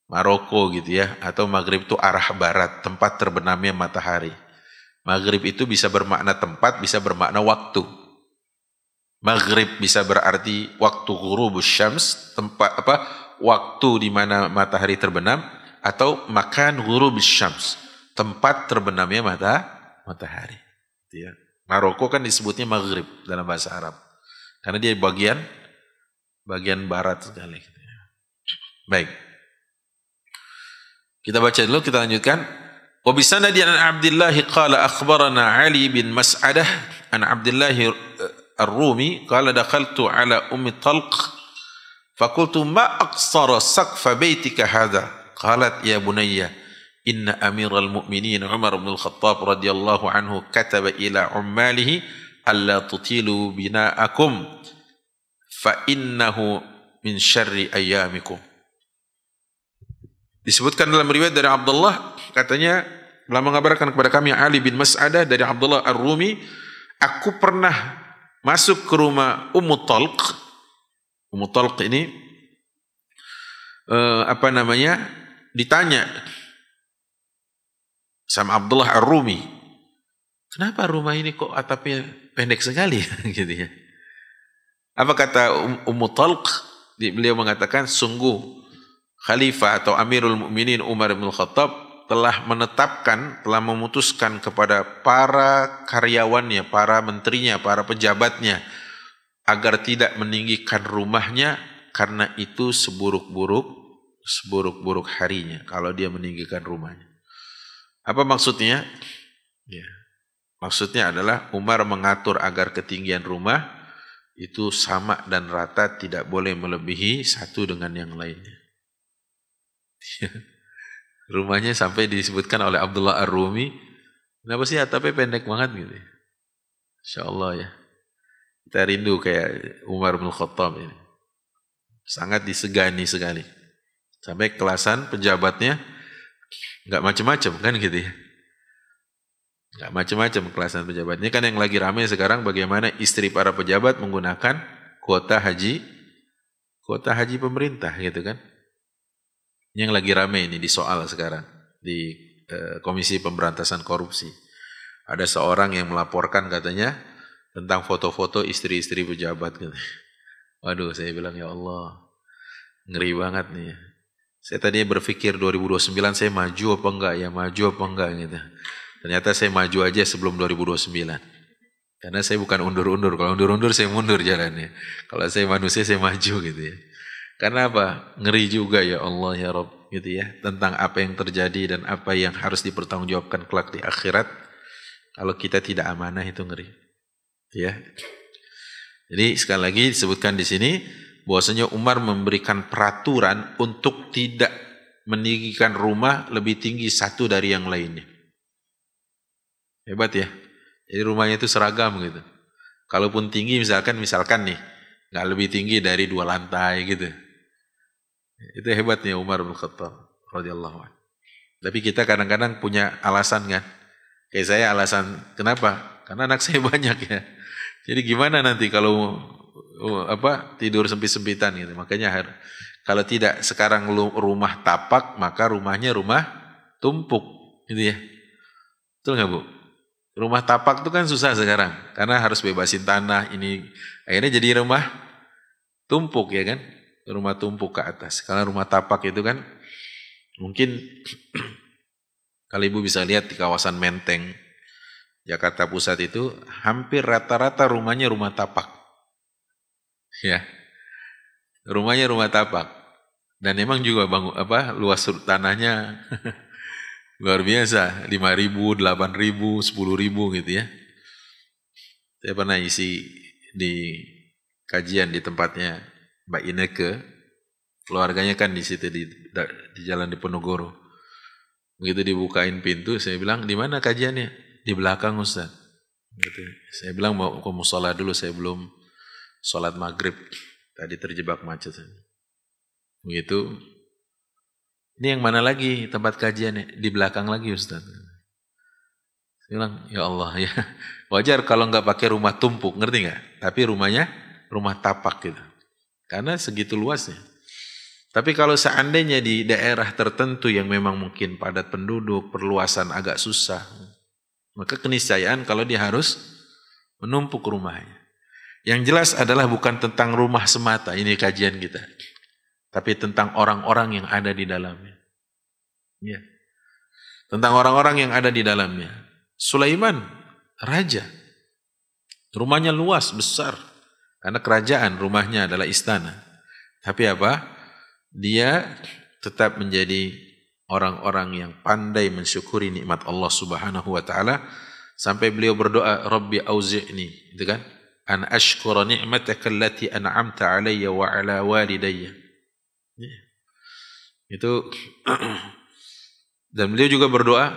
Maroko gitu ya, atau Maghrib itu arah barat, tempat terbenamnya matahari. Maghrib itu bisa bermakna tempat, bisa bermakna waktu. Maghrib bisa berarti waktu ghurubus syams, tempat waktu di mana matahari terbenam, atau makan ghurubus syams, tempat terbenamnya matahari. Gitu ya. Maroko kan disebutnya Maghrib dalam bahasa Arab. Karena dia bagian barat sekali. Baik. Kita baca dulu, kita lanjutkan. Wa bisanadi an Abdullah qala akhbarana Ali bin Mas'adah an Abdullah Ar-Rumi qala dakhaltu ala Ummi Talq faqultu ma aqsara saqfa baytika hadha qalat ya bunayya inna amiral mu'minin Umar bin Al-Khattab radhiyallahu anhu kataba ila ummalihi alla tutilu bina'akum fa innahu min syarri ayyamikum. Disebutkan dalam riwayat dari Abdullah, katanya telah mengabarkan kepada kami Ali bin Mas'adah dari Abdullah Ar-Rumi, aku pernah masuk ke rumah Ummu Talq. Ummu Talq ini ditanya sama Abdullah Ar-Rumi, kenapa rumah ini kok atapnya pendek sekali gitu ya. Apa kata Ummu Talq? Beliau mengatakan, sungguh Khalifah atau Amirul Mukminin Umar bin Khattab telah memutuskan kepada para karyawannya, para menterinya, para pejabatnya agar tidak meninggikan rumahnya, karena itu seburuk-buruk harinya kalau dia meninggikan rumahnya. Apa maksudnya? Ya. Maksudnya adalah Umar mengatur agar ketinggian rumah itu sama dan rata, tidak boleh melebihi satu dengan yang lainnya. Rumahnya sampai disebutkan oleh Abdullah Ar-Rumi, kenapa sih atapnya pendek banget gitu. Insya Allah ya. Kita rindu kayak Umar bin Khattab ini. Sangat disegani sekali. Sampai kelasan pejabatnya nggak macam-macam kan gitu ya. Nggak macam-macam kelasan pejabatnya. Kan yang lagi ramai sekarang bagaimana istri para pejabat menggunakan kuota haji pemerintah gitu kan. Yang lagi ramai ini disoal sekarang di Komisi Pemberantasan Korupsi. Ada seorang yang melaporkan katanya tentang foto-foto istri-istri pejabat gitu. Waduh, saya bilang ya Allah, ngeri banget nih. Saya tadinya berpikir 2029 saya maju apa enggak gitu. Ternyata saya maju aja sebelum 2029. Karena saya bukan undur-undur. Kalau undur-undur saya mundur jalannya. Kalau saya manusia saya maju gitu ya. Karena apa? Ngeri juga ya Allah ya Rabb gitu ya. Tentang apa yang terjadi dan apa yang harus dipertanggungjawabkan kelak di akhirat. Kalau kita tidak amanah itu ngeri. Ya. Jadi sekali lagi disebutkan di sini bahwasanya Umar memberikan peraturan untuk tidak meninggikan rumah lebih tinggi satu dari yang lainnya. Hebat ya. Jadi rumahnya itu seragam gitu. Kalaupun tinggi misalkan nih, nggak lebih tinggi dari 2 lantai gitu. Itu hebatnya Umar bin Khattab radhiyallahu anhu. Tapi kita kadang-kadang punya alasan kan. Kayak saya alasan kenapa? Karena anak saya banyak ya. Jadi gimana nanti kalau tidur sempit-sempitan gitu. Makanya kalau tidak sekarang rumah tapak, maka rumahnya rumah tumpuk gitu ya. Betul nggak Bu? Rumah tapak itu kan susah sekarang karena harus bebasin tanah ini. Akhirnya jadi rumah tumpuk ya kan? Rumah tumpuk ke atas. Karena rumah tapak itu kan mungkin kalau Ibu bisa lihat di kawasan Menteng Jakarta Pusat itu hampir rata-rata rumahnya rumah tapak. Ya. Rumahnya rumah tapak. Dan memang juga luas tanahnya luar biasa, 5.000, 8.000, 10.000 gitu ya. Saya pernah isi di kajian di tempatnya Mbak Ineke, keluarganya kan di situ di Jalan Diponegoro. Begitu dibukain pintu, saya bilang, di mana kajiannya? Di belakang Ustaz. Gitu. Saya bilang mau ke mushola dulu, saya belum sholat maghrib. Tadi terjebak macet. Begitu. Ini yang mana lagi tempat kajiannya? Di belakang lagi Ustaz. Saya bilang, ya Allah ya. Wajar kalau nggak pakai rumah tumpuk, ngerti nggak? Tapi rumahnya rumah tapak gitu. Karena segitu luasnya. Tapi kalau seandainya di daerah tertentu yang memang mungkin padat penduduk, perluasan agak susah, maka keniscayaan kalau dia harus menumpuk rumahnya. Yang jelas adalah bukan tentang rumah semata, ini kajian kita. Tapi tentang orang-orang yang ada di dalamnya. Ya. Tentang orang-orang yang ada di dalamnya. Sulaiman, raja. Rumahnya luas, besar. Karena kerajaan, rumahnya adalah istana. Tapi apa? Dia tetap menjadi orang-orang yang pandai mensyukuri nikmat Allah Subhanahu wa taala sampai beliau berdoa, Rabbi auzi'ni, gitu kan? An ashkura ni'mataka allati an'amta 'alayya wa 'ala walidayya. Itu dan beliau juga berdoa,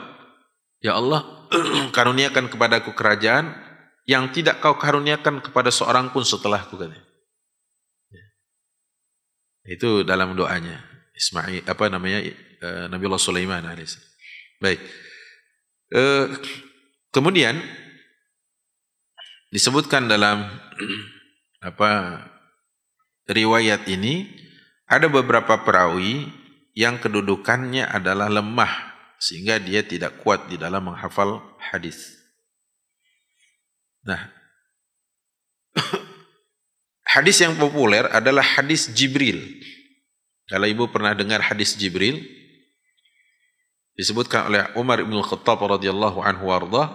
ya Allah, karuniakan kepadaku kerajaan yang tidak kau karuniakan kepada seorang pun setelahku, katanya. Itu dalam doanya Nabiullah Sulaiman alaihissalam. Baik. Kemudian disebutkan dalam riwayat ini ada beberapa perawi yang kedudukannya adalah lemah sehingga dia tidak kuat di dalam menghafal hadis. Nah, hadis yang populer adalah hadis Jibril. Kalau ibu pernah dengar hadis Jibril, disebutkan oleh Umar bin Khattab radhiyallahu anhu warḍah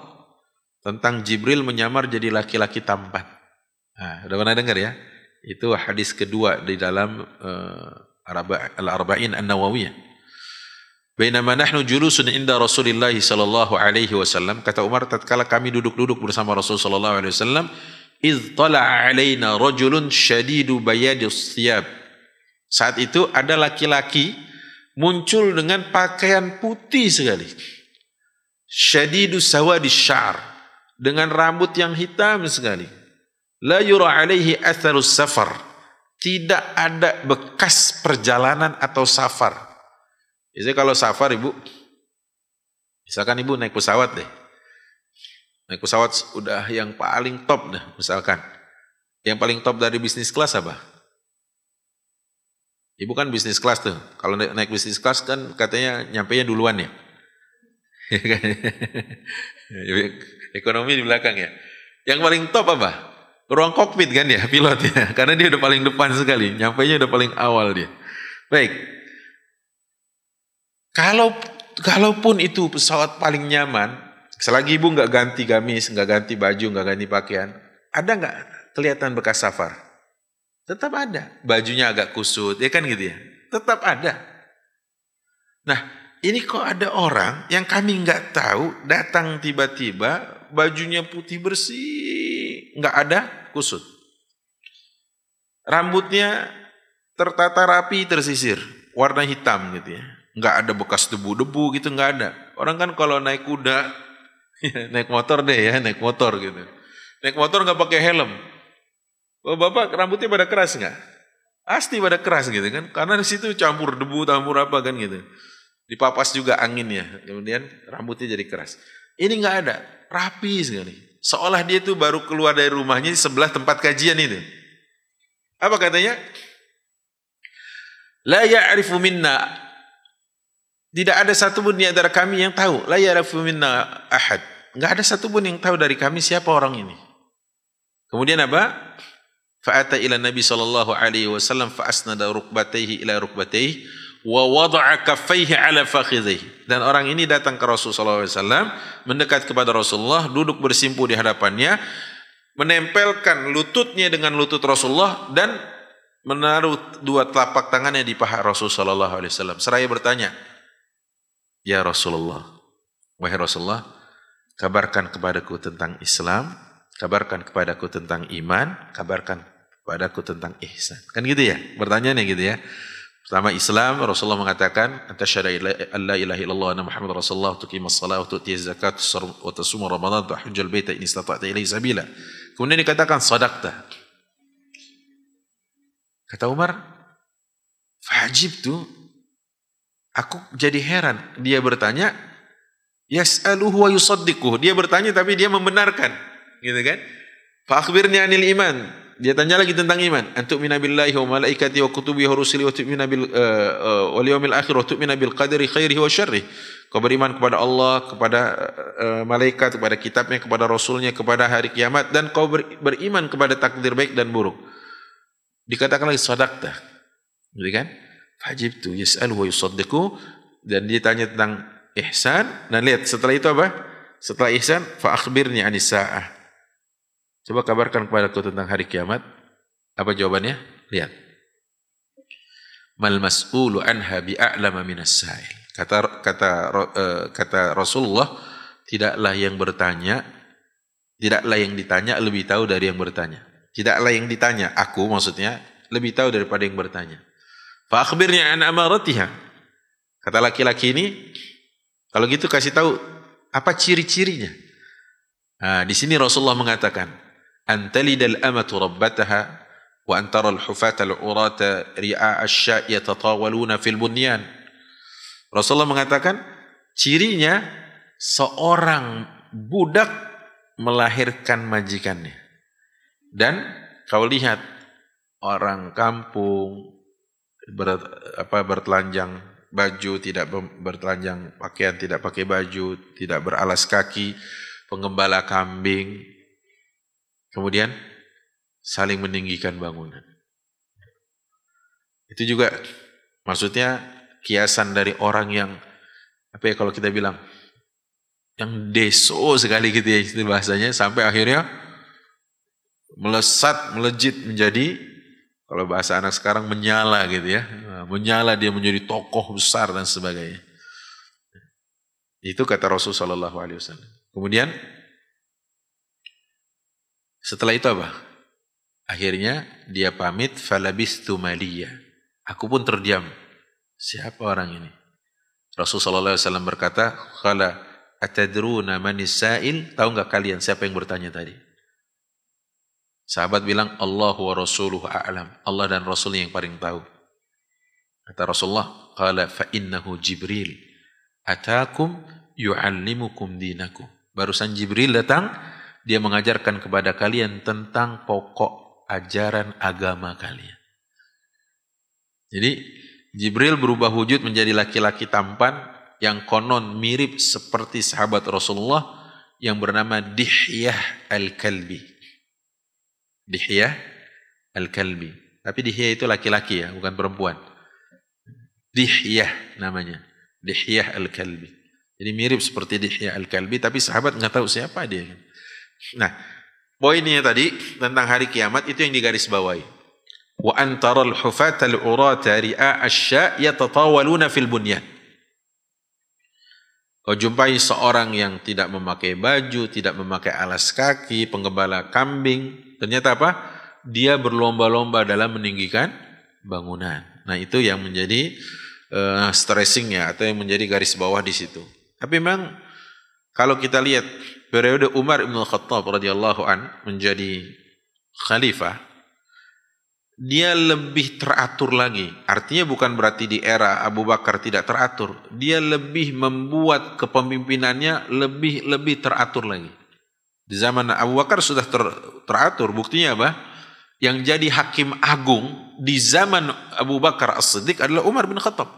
tentang Jibril menyamar jadi laki-laki tampan. Nah, udah pernah dengar ya? Itu hadis kedua di dalam Al-Arba'in An-Nawawiyah. Bainama nahnu julusun inda Rasulillah sallallahu alaihi wasallam, kata Umar, tatkala kami duduk-duduk bersama Rasul sallallahu alaihi wasallam, idh tala'a alaina rajulun syadidu bayadis thiyab. Saat itu ada laki-laki muncul dengan pakaian putih sekali. Syadidu sawadis syar, dengan rambut yang hitam sekali. La yura alaihi atharus safar, tidak ada bekas perjalanan atau safar. Biasanya kalau safar ibu, misalkan ibu naik pesawat deh. Naik pesawat udah yang paling top dah misalkan. Yang paling top dari bisnis kelas apa? Ibu kan bisnis kelas tuh. Kalau naik bisnis kelas kan katanya nyampenya duluan ya. Ekonomi di belakang ya. Yang paling top apa? Ruang kokpit kan ya, pilot ya. Karena dia udah paling depan sekali. Nyampenya udah paling awal dia. Baik. Kalaupun itu pesawat paling nyaman, selagi ibu nggak ganti gamis, nggak ganti baju, nggak ganti pakaian, ada nggak kelihatan bekas safar? Tetap ada. Bajunya agak kusut, ya kan gitu ya? Tetap ada. Nah, ini kok ada orang yang kami nggak tahu datang tiba-tiba bajunya putih bersih, nggak ada kusut. Rambutnya tertata rapi, tersisir, warna hitam gitu ya. Nggak ada bekas debu-debu gitu, nggak ada. Orang kan kalau naik kuda, naik motor deh ya, naik motor gitu. Naik motor nggak pakai helm. Oh, bapak rambutnya pada keras nggak? Pasti pada keras gitu kan, karena di situ campur debu, campur apa kan gitu. Dipapas juga angin ya, kemudian rambutnya jadi keras. Ini nggak ada, rapi sekali. Seolah dia tuh baru keluar dari rumahnya di sebelah tempat kajian itu. Apa katanya? La ya'rifu minna, tidak ada satupun di antara kami yang tahu. La ya'rifu minna ahad. Enggak ada satupun yang tahu dari kami siapa orang ini. Kemudian apa? Fa'ata ila Nabi sallallahu alaihi wasallam fa asnada rukbatayhi ila rukbatayhi wa wada'a kaffayhi ala fakhidhihi. Dan orang ini datang ke Rasul sallallahu alaihi wasallam, mendekat kepada Rasulullah, duduk bersimpu di hadapannya, menempelkan lututnya dengan lutut Rasulullah dan menaruh dua telapak tangannya di paha Rasul sallallahu alaihi wasallam. Seraya bertanya, "Ya Rasulullah, wahai Rasulullah, kabarkan kepadaku tentang Islam, kabarkan kepadaku tentang iman, kabarkan kepadaku tentang ihsan." Kan gitu ya, pertanyaannya gitu ya. Pertama Islam, Rasulullah mengatakan, "Antasyhadu an la ilaha illallah wa anna Muhammadar Rasulullah, tuqimmas shalah wa tu'tiyaz zakat wa tasuma ramadan wa tahujjal baita in istata'ta ilaihi sabila." Kemudian dikatakan sadaqta. Kata Umar, "Fa'ajibtu." Aku jadi heran. Dia bertanya, yas'aluhu wa yusaddiquhu. Dia bertanya tapi dia membenarkan, gitu kan? Fa akhbirni 'anil iman. Dia tanya lagi tentang iman. Antu'mina billahi wa malaikatihi wa kutubihi wa rusulihi wa tu'mina wal yawmil akhir wa tu'mina bil qadri khairihi wa syarrihi. Kau beriman kepada Allah, kepada malaikat, kepada kitabnya, kepada rasulnya, kepada hari kiamat, dan kau beriman kepada takdir baik dan buruk. Dikatakan lagi sadaqta. Gitu kan? Fajibtu yas'aluhu wa yusaddiqu, dan dia tanya tentang ihsan. Dan lihat setelah itu apa? Setelah ihsan, fa akhbirni 'anis saah. Coba kabarkan kepadaku tentang hari kiamat. Apa jawabannya? Lihat. Mal mas'ulu anha bi'a'lama minas sa'il. Kata Rasulullah, tidaklah yang ditanya lebih tahu dari yang bertanya. Tidaklah yang ditanya, aku maksudnya, lebih tahu daripada yang bertanya. Fa akhbirni an amaratiha. Kata laki-laki ini, kalau gitu kasih tahu apa ciri-cirinya. Nah, di sini Rasulullah mengatakan, antalidal amatu rabbataha wa antara al-hufata al-urata ri'a asy-sya' yatatawaluna fil bunyan. Rasulullah mengatakan cirinya seorang budak melahirkan majikannya. Dan kau lihat orang kampung bertelanjang baju, tidak bertelanjang pakaian, tidak pakai baju, tidak beralas kaki, penggembala kambing, kemudian saling meninggikan bangunan. Itu juga maksudnya kiasan dari orang yang kalau kita bilang yang deso sekali gitu ya, itu bahasanya, sampai akhirnya melejit menjadi, kalau bahasa anak sekarang menyala gitu ya. Menyala, dia menjadi tokoh besar dan sebagainya. Itu kata Rasulullah SAW. Kemudian setelah itu apa? Akhirnya dia pamit, falabistu maliya. Aku pun terdiam. Siapa orang ini? Rasulullah SAW berkata, qala atadruna manis sa'il? Tahu enggak kalian siapa yang bertanya tadi? Sahabat bilang, Allahu wa rasuluhu a'lam. Allah dan Rasulnya yang paling tahu. Kata Rasulullah, qala fa innahu Jibril atakum yu'allimukum dinakum. Barusan Jibril datang, dia mengajarkan kepada kalian tentang pokok ajaran agama kalian. Jadi Jibril berubah wujud menjadi laki-laki tampan yang konon mirip seperti sahabat Rasulullah yang bernama Dihyah Al-Kalbi. Dihyah Al-Kalbi. Tapi Dihyah itu laki-laki ya, bukan perempuan. Dihyah namanya. Dihyah Al-Kalbi. Jadi mirip seperti Dihyah Al-Kalbi, tapi sahabat nggak tahu siapa dia. Nah, poinnya tadi tentang hari kiamat itu yang digarisbawahi. Wa antara al-hufata al-urata ri'a asya' yatatawaluna fil bunyan. Kau jumpai seorang yang tidak memakai baju, tidak memakai alas kaki, penggembala kambing. Ternyata apa? Dia berlomba-lomba dalam meninggikan bangunan. Nah, itu yang menjadi stressingnya atau yang menjadi garis bawah di situ. Tapi memang kalau kita lihat periode Umar bin Khattab radhiyallahu an menjadi khalifah, dia lebih teratur lagi. Artinya bukan berarti di era Abu Bakar tidak teratur. Dia lebih membuat kepemimpinannya lebih teratur lagi. Di zaman Abu Bakar sudah teratur. Buktinya apa? Yang jadi hakim agung di zaman Abu Bakar As-Siddiq adalah Umar bin Khattab.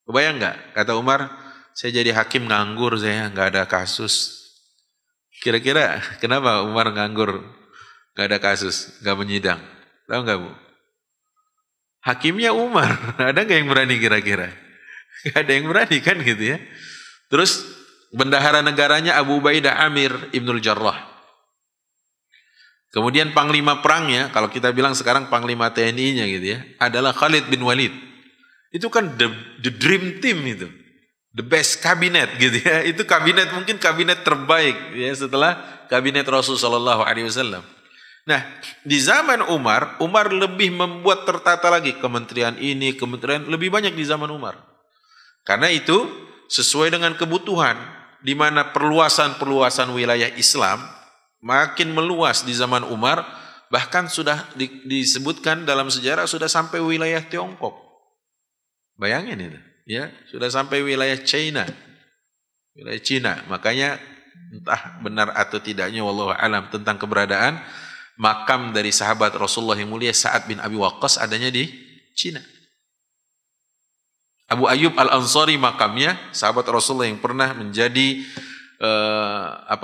Kebayang nggak? Kata Umar, saya jadi hakim nganggur, saya nggak ada kasus. Kira-kira kenapa Umar nganggur? Nggak ada kasus, nggak menyidang. Tahu nggak Bu? Hakimnya Umar. Ada nggak yang berani kira-kira? Nggak ada yang berani kan gitu ya. Terus bendahara negaranya Abu Ubaidah Amir Ibnul Jarrah. Kemudian panglima perangnya, kalau kita bilang sekarang panglima TNI-nya gitu ya, adalah Khalid bin Walid. Itu kan the dream team itu. The best kabinet gitu ya. Itu kabinet, mungkin kabinet terbaik ya setelah kabinet Rasulullah SAW. Nah, di zaman Umar lebih membuat tertata lagi kementerian ini, kementerian lebih banyak di zaman Umar. Karena itu sesuai dengan kebutuhan, di mana perluasan wilayah Islam makin meluas di zaman Umar, bahkan sudah disebutkan dalam sejarah sudah sampai wilayah Tiongkok. Bayangin itu, ya, sudah sampai wilayah China. Wilayah Cina. Makanya entah benar atau tidaknya wallahu alam tentang keberadaan makam dari sahabat Rasulullah yang mulia Sa'ad bin Abi Waqqas adanya di Cina. Abu Ayyub Al-Ansari makamnya sahabat Rasulullah yang pernah menjadi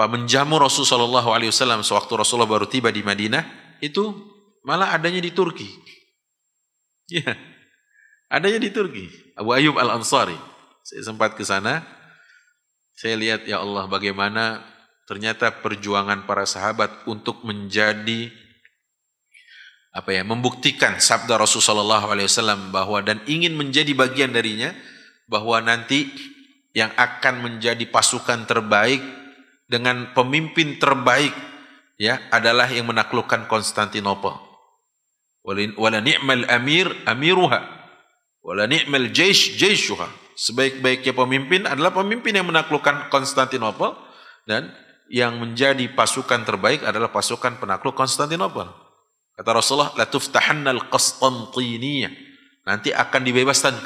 menjamu Rasulullah SAW sewaktu Rasulullah baru tiba di Madinah, itu malah adanya di Turki. Ya, adanya di Turki. Abu Ayyub Al-Ansari. Saya sempat ke sana. Saya lihat ya Allah bagaimana ternyata perjuangan para sahabat untuk menjadi membuktikan sabda Rasulullah SAW bahwa dan ingin menjadi bagian darinya, bahwa nanti yang akan menjadi pasukan terbaik dengan pemimpin terbaik ya adalah yang menaklukkan Konstantinopel. Wala ni'mal amiruha wala ni'mal jaishuha. Sebaik-baiknya pemimpin adalah pemimpin yang menaklukkan Konstantinopel, dan yang menjadi pasukan terbaik adalah pasukan penakluk Konstantinopel. Kata Rasulullah, la tuftahannal Qastantiniyah. Nanti akan dibebaskan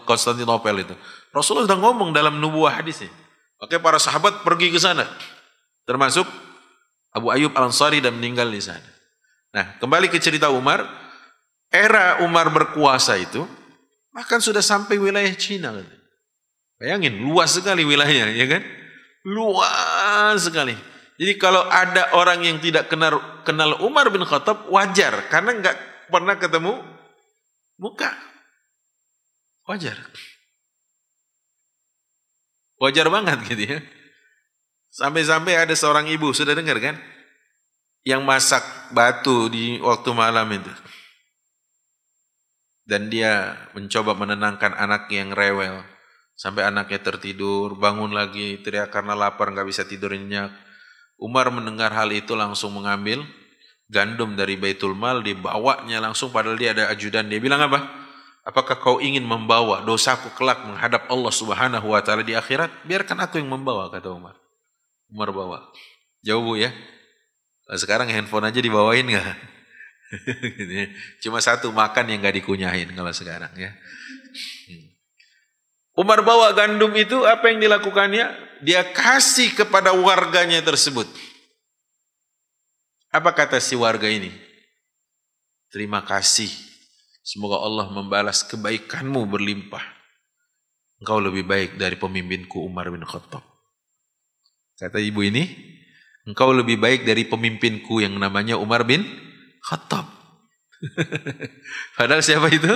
Konstantinopel itu. Rasulullah sudah ngomong dalam nubuah hadisnya. Oke, para sahabat pergi ke sana. Termasuk Abu Ayyub Al-Ansari dan meninggal di sana. Nah, kembali ke cerita Umar. Era Umar berkuasa itu, bahkan sudah sampai wilayah Cina. Bayangin, luas sekali wilayahnya, ya kan? Luas sekali. Jadi kalau ada orang yang tidak kenal Umar bin Khattab, wajar. Karena nggak pernah ketemu muka. Wajar. Wajar banget gitu ya. Sampai-sampai ada seorang ibu, sudah dengar kan? Yang masak batu di waktu malam itu. Dan dia mencoba menenangkan anaknya yang rewel. Sampai anaknya tertidur, bangun lagi, teriak karena lapar, nggak bisa tidur nyenyak. Umar mendengar hal itu langsung mengambil gandum dari Baitul Mal, dibawanya langsung, padahal dia ada ajudan. Dia bilang apa? Apakah kau ingin membawa dosaku kelak menghadap Allah Subhanahu wa Ta'ala di akhirat? Biarkan aku yang membawa, kata Umar. Umar bawa. Jauh ya. Sekarang handphone aja dibawain nggak? Cuma satu makan yang nggak dikunyahin kalau sekarang ya. Umar bawa gandum itu, apa yang dilakukannya? Dia kasih kepada warganya tersebut. Apa kata si warga ini? Terima kasih. Semoga Allah membalas kebaikanmu berlimpah. Engkau lebih baik dari pemimpinku Umar bin Khattab. Kata ibu ini, engkau lebih baik dari pemimpinku yang namanya Umar bin Khattab. Padahal siapa itu?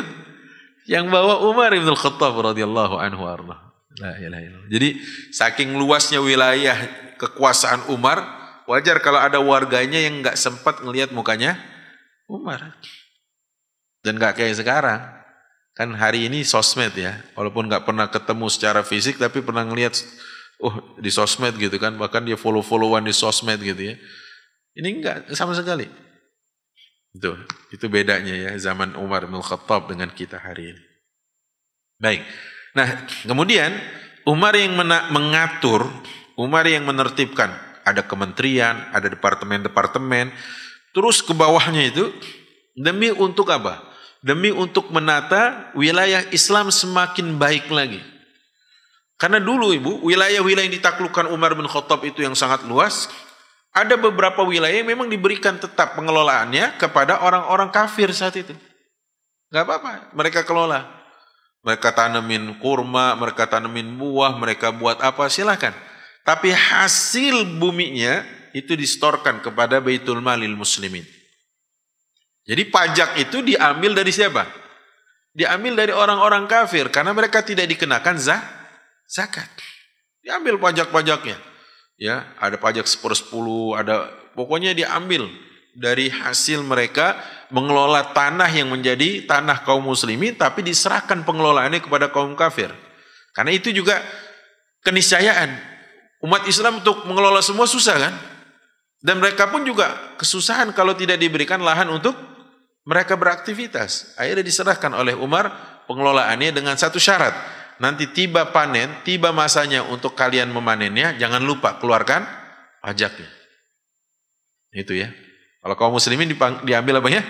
Yang bawa Umar bin Khattab radhiyallahu anhu arda. La ilaha illallah. Jadi saking luasnya wilayah kekuasaan Umar, wajar kalau ada warganya yang nggak sempat ngelihat mukanya Umar. Dan nggak kayak sekarang. Kan hari ini sosmed ya, walaupun nggak pernah ketemu secara fisik, tapi pernah ngelihat di sosmed gitu kan, bahkan dia follow-followan di sosmed gitu ya. Ini enggak sama sekali. Itu bedanya ya zaman Umar bin Khattab dengan kita hari ini. Baik. Nah, kemudian Umar yang mengatur, Umar yang menertibkan, ada kementerian, ada departemen-departemen, terus ke bawahnya itu demi untuk apa? Demi untuk menata wilayah Islam semakin baik lagi. Karena dulu Ibu, wilayah-wilayah yang ditaklukkan Umar bin Khattab itu yang sangat luas, ada beberapa wilayah yang memang diberikan tetap pengelolaannya kepada orang-orang kafir saat itu. Gak apa-apa, mereka kelola. Mereka tanemin kurma, mereka tanemin buah, mereka buat apa, silakan. Tapi hasil buminya itu distorkan kepada Baitul Malil Muslimin. Jadi pajak itu diambil dari siapa? Diambil dari orang-orang kafir, karena mereka tidak dikenakan zakat. Diambil pajak-pajaknya. Ya, ada pajak 1/10, ada pokoknya diambil dari hasil mereka mengelola tanah yang menjadi tanah kaum muslimin, tapi diserahkan pengelolaannya kepada kaum kafir. Karena itu juga keniscayaan umat Islam untuk mengelola semua susah kan? Dan mereka pun juga kesusahan kalau tidak diberikan lahan untuk mereka beraktivitas. Akhirnya diserahkan oleh Umar pengelolaannya dengan satu syarat. Nanti tiba panen, tiba masanya untuk kalian memanennya, jangan lupa keluarkan pajaknya. Itu ya. Kalau kaum muslimin diambil apa ya?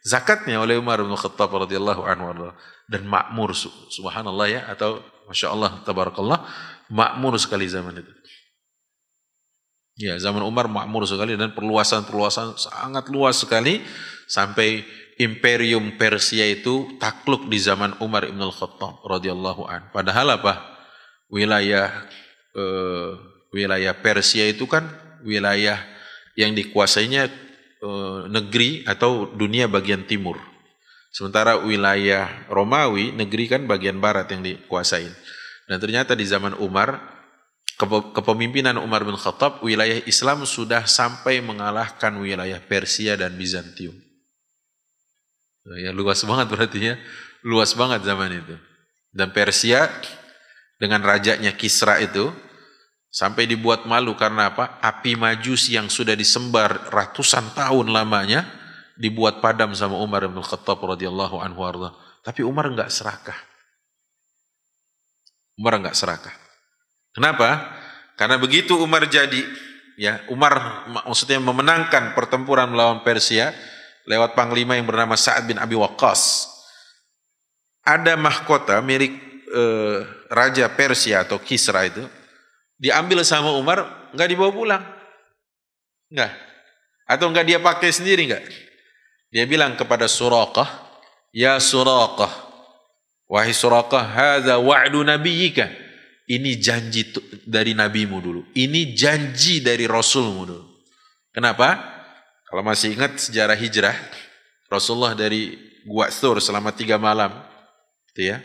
Zakatnya oleh Umar bin Khattab radhiyallahu anhu, dan makmur, subhanallah ya, atau masya Allah tabarakallah, makmur sekali zaman itu. Ya, zaman Umar makmur sekali, dan perluasan sangat luas sekali, sampai Imperium Persia itu takluk di zaman Umar bin Khattab radhiyallahu anhu. Padahal apa? Wilayah Persia itu kan wilayah yang dikuasainya negeri atau dunia bagian timur. Sementara wilayah Romawi, negeri kan bagian barat yang dikuasain. Dan ternyata di zaman Umar, kepemimpinan Umar bin Khattab, wilayah Islam sudah sampai mengalahkan wilayah Persia dan Bizantium. Ya, luas banget berarti ya. Luas banget zaman itu. Dan Persia dengan rajanya Kisra itu sampai dibuat malu karena apa? Api Majusi yang sudah disembar ratusan tahun lamanya dibuat padam sama Umar bin Khattab radhiyallahu anhu arda. Tapi Umar enggak serakah. Umar enggak serakah. Kenapa? Karena begitu Umar jadi, ya, Umar maksudnya memenangkan pertempuran melawan Persia lewat panglima yang bernama Sa'ad bin Abi Waqqas. Ada mahkota milik Raja Persia atau Kisra itu diambil sama Umar, nggak dibawa pulang, nggak, atau nggak dia pakai sendiri, nggak. Dia bilang kepada Suraqah, ya Suraqah, wahai Suraqah, hadza wa'du nabiyyika, ini janji dari nabimu dulu, ini janji dari rasulmu dulu. Kenapa? Kalau masih ingat sejarah hijrah, Rasulullah dari Gua Thur selama 3 malam, gitu ya,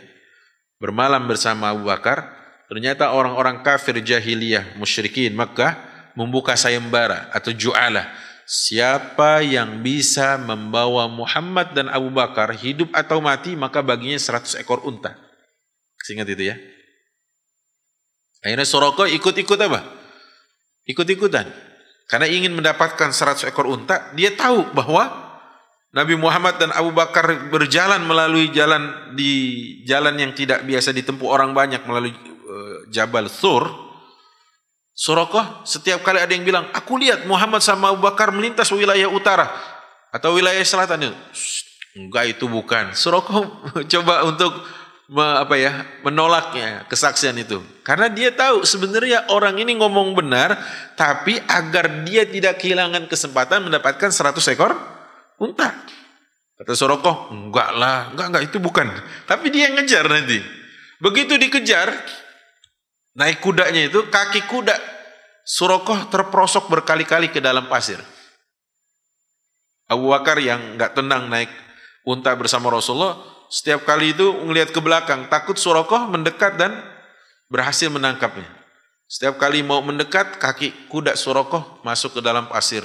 bermalam bersama Abu Bakar. Ternyata orang-orang kafir jahiliyah musyrikin Makkah membuka sayembara atau ju'alah. Siapa yang bisa membawa Muhammad dan Abu Bakar hidup atau mati, maka baginya 100 ekor unta. Ingat itu ya. Akhirnya Suraqah ikut-ikut apa? Ikut-ikutan. Karena ingin mendapatkan 100 ekor unta, dia tahu bahwa Nabi Muhammad dan Abu Bakar berjalan melalui jalan yang tidak biasa ditempuh orang banyak, melalui Jabal Thur. Suraqah setiap kali ada yang bilang, aku lihat Muhammad sama Abu Bakar melintas wilayah utara atau wilayah selatan, itu enggak, itu bukan. Suraqah coba untuk menolaknya kesaksian itu, karena dia tahu sebenarnya orang ini ngomong benar, tapi agar dia tidak kehilangan kesempatan mendapatkan 100 ekor unta. Kata Suraqah, enggak lah, enggak, itu bukan. Tapi dia yang ngejar nanti. Begitu dikejar, naik kudanya itu, kaki kuda Suraqah terperosok berkali-kali ke dalam pasir. Abu Bakar yang enggak tenang naik unta bersama Rasulullah, setiap kali itu melihat ke belakang, takut Suraqah mendekat dan berhasil menangkapnya. Setiap kali mau mendekat, kaki kuda Suraqah masuk ke dalam pasir.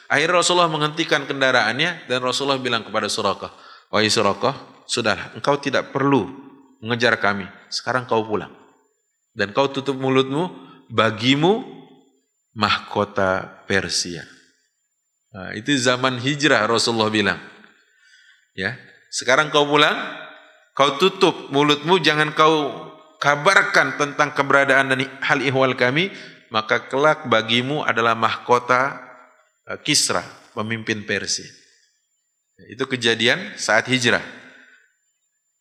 Akhirnya Rasulullah menghentikan kendaraannya dan Rasulullah bilang kepada Suraqah, wahai Suraqah, sudahlah, engkau tidak perlu mengejar kami, sekarang kau pulang. Dan kau tutup mulutmu, bagimu mahkota Persia. Nah, itu zaman hijrah Rasulullah bilang. Ya, sekarang kau pulang, kau tutup mulutmu, jangan kau kabarkan tentang keberadaan dan hal ihwal kami, maka kelak bagimu adalah mahkota Kisra, pemimpin Persia. Itu kejadian saat hijrah.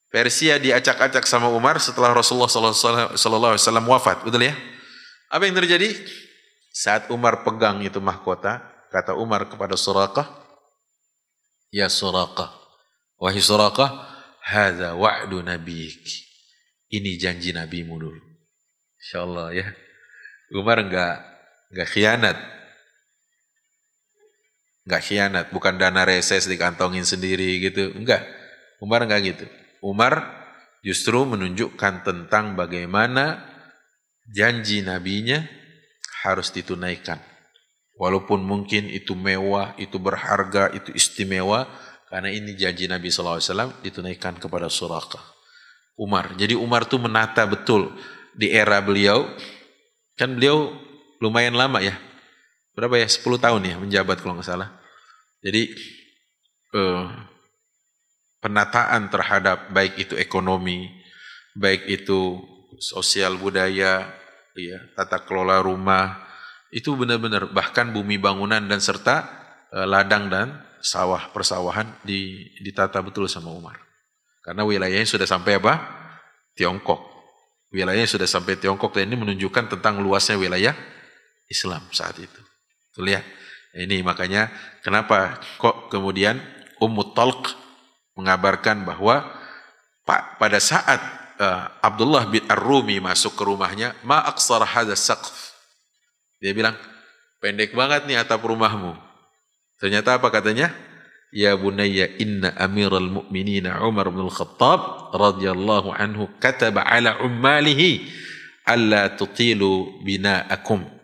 Persia diacak-acak sama Umar setelah Rasulullah SAW wafat, betul ya? Apa yang terjadi? Saat Umar pegang itu mahkota, kata Umar kepada Suraqah, ya Suraqah, wahai Suraqah, hadza wa'du nabiyik, ini janji nabimu dulu. Insyaallah ya. Umar enggak khianat. Enggak khianat, bukan dana reses dikantongin sendiri gitu, enggak. Umar enggak gitu. Umar justru menunjukkan tentang bagaimana janji nabinya harus ditunaikan. Walaupun mungkin itu mewah, itu berharga, itu istimewa, karena ini janji Nabi SAW ditunaikan kepada Suraqah. Umar. Jadi Umar tuh menata betul di era beliau, kan beliau lumayan lama ya. Berapa ya? 10 tahun ya menjabat kalau nggak salah. Jadi penataan terhadap baik itu ekonomi, baik itu sosial budaya, ya, tata kelola rumah, itu benar-benar bahkan bumi bangunan dan serta ladang dan sawah persawahan ditata betul sama Umar. Karena wilayahnya sudah sampai apa? Tiongkok. Wilayahnya sudah sampai Tiongkok, dan ini menunjukkan tentang luasnya wilayah Islam saat itu. Tuh lihat. Ini makanya kenapa kok kemudian Ummu Talq mengabarkan bahwa pada saat Abdullah bin Ar-Rumi masuk ke rumahnya, ma aqsar hadha saqf. Dia bilang, pendek banget nih atap rumahmu. Ternyata apa katanya? Ya bunayya inna amiral mu'minina Umar bin Al-Khattab radhiyallahu anhu kataba ala ummalihi alla tutilu bina'akum.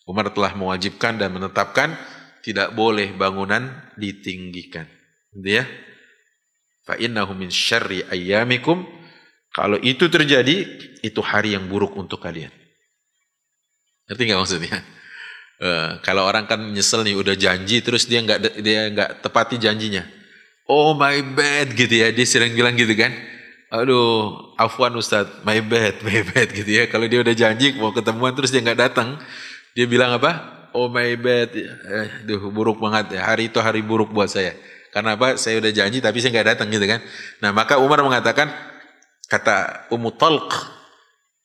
Umar telah mewajibkan dan menetapkan tidak boleh bangunan ditinggikan. Gitu ya. Fa innahu min syarri ayyamikum. Kalau itu terjadi, itu hari yang buruk untuk kalian. Ngerti nggak maksudnya? Kalau orang kan nyesel nih, udah janji terus dia nggak tepati janjinya. Oh my bad gitu ya, dia sering bilang gitu kan. Aduh, afwan Ustaz, my bad gitu ya. Kalau dia udah janji mau ketemuan terus dia nggak datang, dia bilang apa? Oh my bad, aduh buruk banget ya. Hari itu hari buruk buat saya. Karena apa? Saya udah janji tapi saya nggak datang gitu kan. Nah maka Umar mengatakan, Kata Ummu Talq,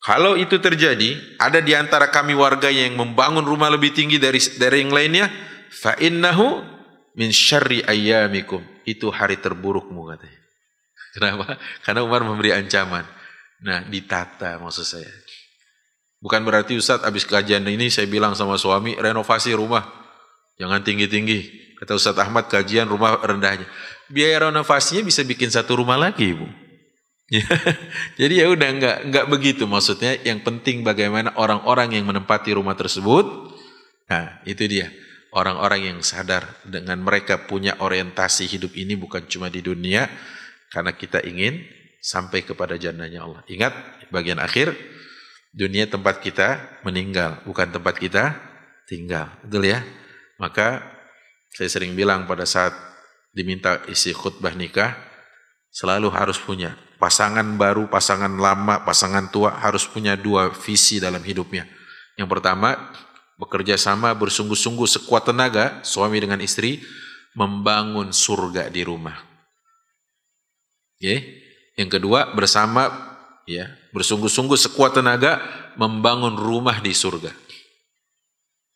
kalau itu terjadi, ada di antara kami warga yang membangun rumah lebih tinggi dari yang lainnya, fa innahu min syarri ayyamikum. Itu hari terburukmu katanya. Kenapa? Karena Umar memberi ancaman. Nah, ditata maksud saya. Bukan berarti Ustadz habis kajian ini saya bilang sama suami, renovasi rumah. Jangan tinggi-tinggi. Kata Ustadz Ahmad, kajian rumah rendahnya. Biaya renovasinya bisa bikin satu rumah lagi, Ibu. Jadi ya udah enggak begitu maksudnya. Yang penting bagaimana orang-orang yang menempati rumah tersebut. Nah, itu dia. Orang-orang yang sadar dengan mereka punya orientasi hidup ini bukan cuma di dunia, karena kita ingin sampai kepada jannahnya Allah. Ingat, bagian akhir, dunia tempat kita meninggal, bukan tempat kita tinggal. Betul ya? Maka saya sering bilang pada saat diminta isi khutbah nikah, selalu harus punya pasangan baru, pasangan lama, pasangan tua harus punya dua visi dalam hidupnya. Yang pertama, bekerja sama bersungguh-sungguh sekuat tenaga, suami dengan istri, membangun surga di rumah. Yang kedua, bersama bersungguh-sungguh sekuat tenaga membangun rumah di surga.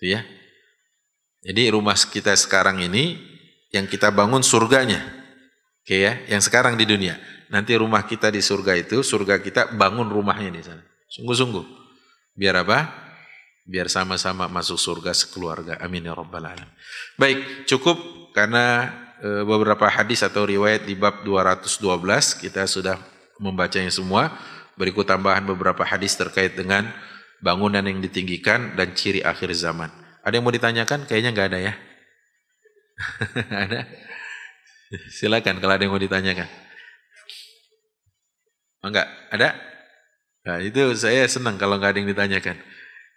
Ya. Jadi rumah kita sekarang ini yang kita bangun surganya. Yang sekarang di dunia. Nanti rumah kita di surga itu, surga kita bangun rumahnya di sana. Sungguh-sungguh. Biar apa? Biar sama-sama masuk surga sekeluarga. Amin ya rabbal alamin. Baik, cukup karena beberapa hadis atau riwayat di bab 212 kita sudah membacanya semua. Berikut tambahan beberapa hadis terkait dengan bangunan yang ditinggikan dan ciri akhir zaman. Ada yang mau ditanyakan? Kayaknya nggak ada ya. Ada? Silakan kalau ada yang mau ditanyakan. Enggak? Ada? Nah, itu saya senang kalau nggak ada yang ditanyakan.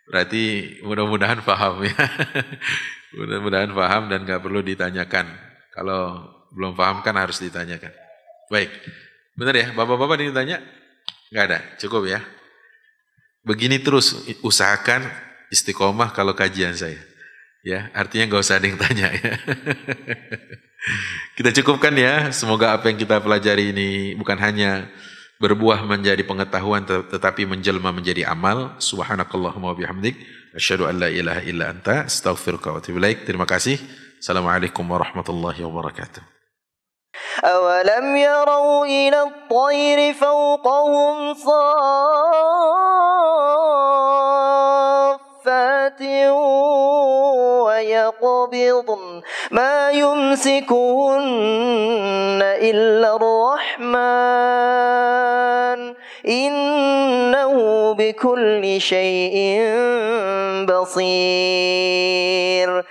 Berarti mudah-mudahan paham ya. Mudah-mudahan paham dan nggak perlu ditanyakan. Kalau belum paham kan harus ditanyakan. Baik. Benar ya? Bapak-bapak ada yang ditanya? Nggak ada? Cukup ya? Begini terus, usahakan istiqomah kalau kajian saya. Ya, artinya nggak usah ada yang tanya ya. Kita cukupkan ya. Semoga apa yang kita pelajari ini bukan hanya berbuah menjadi pengetahuan tetapi menjelma menjadi amal. Subhanakallahumma wa bihamdik asyhadu an la ilaha illa anta astaghfiruka wa atubu ilaik. Terima kasih. Assalamualaikum warahmatullahi wabarakatuh. أولم يروا إلى الطير فوقهم صافات ويقبضن ما يمسكهن إلا الرحمن إنه بكل شيء بصير.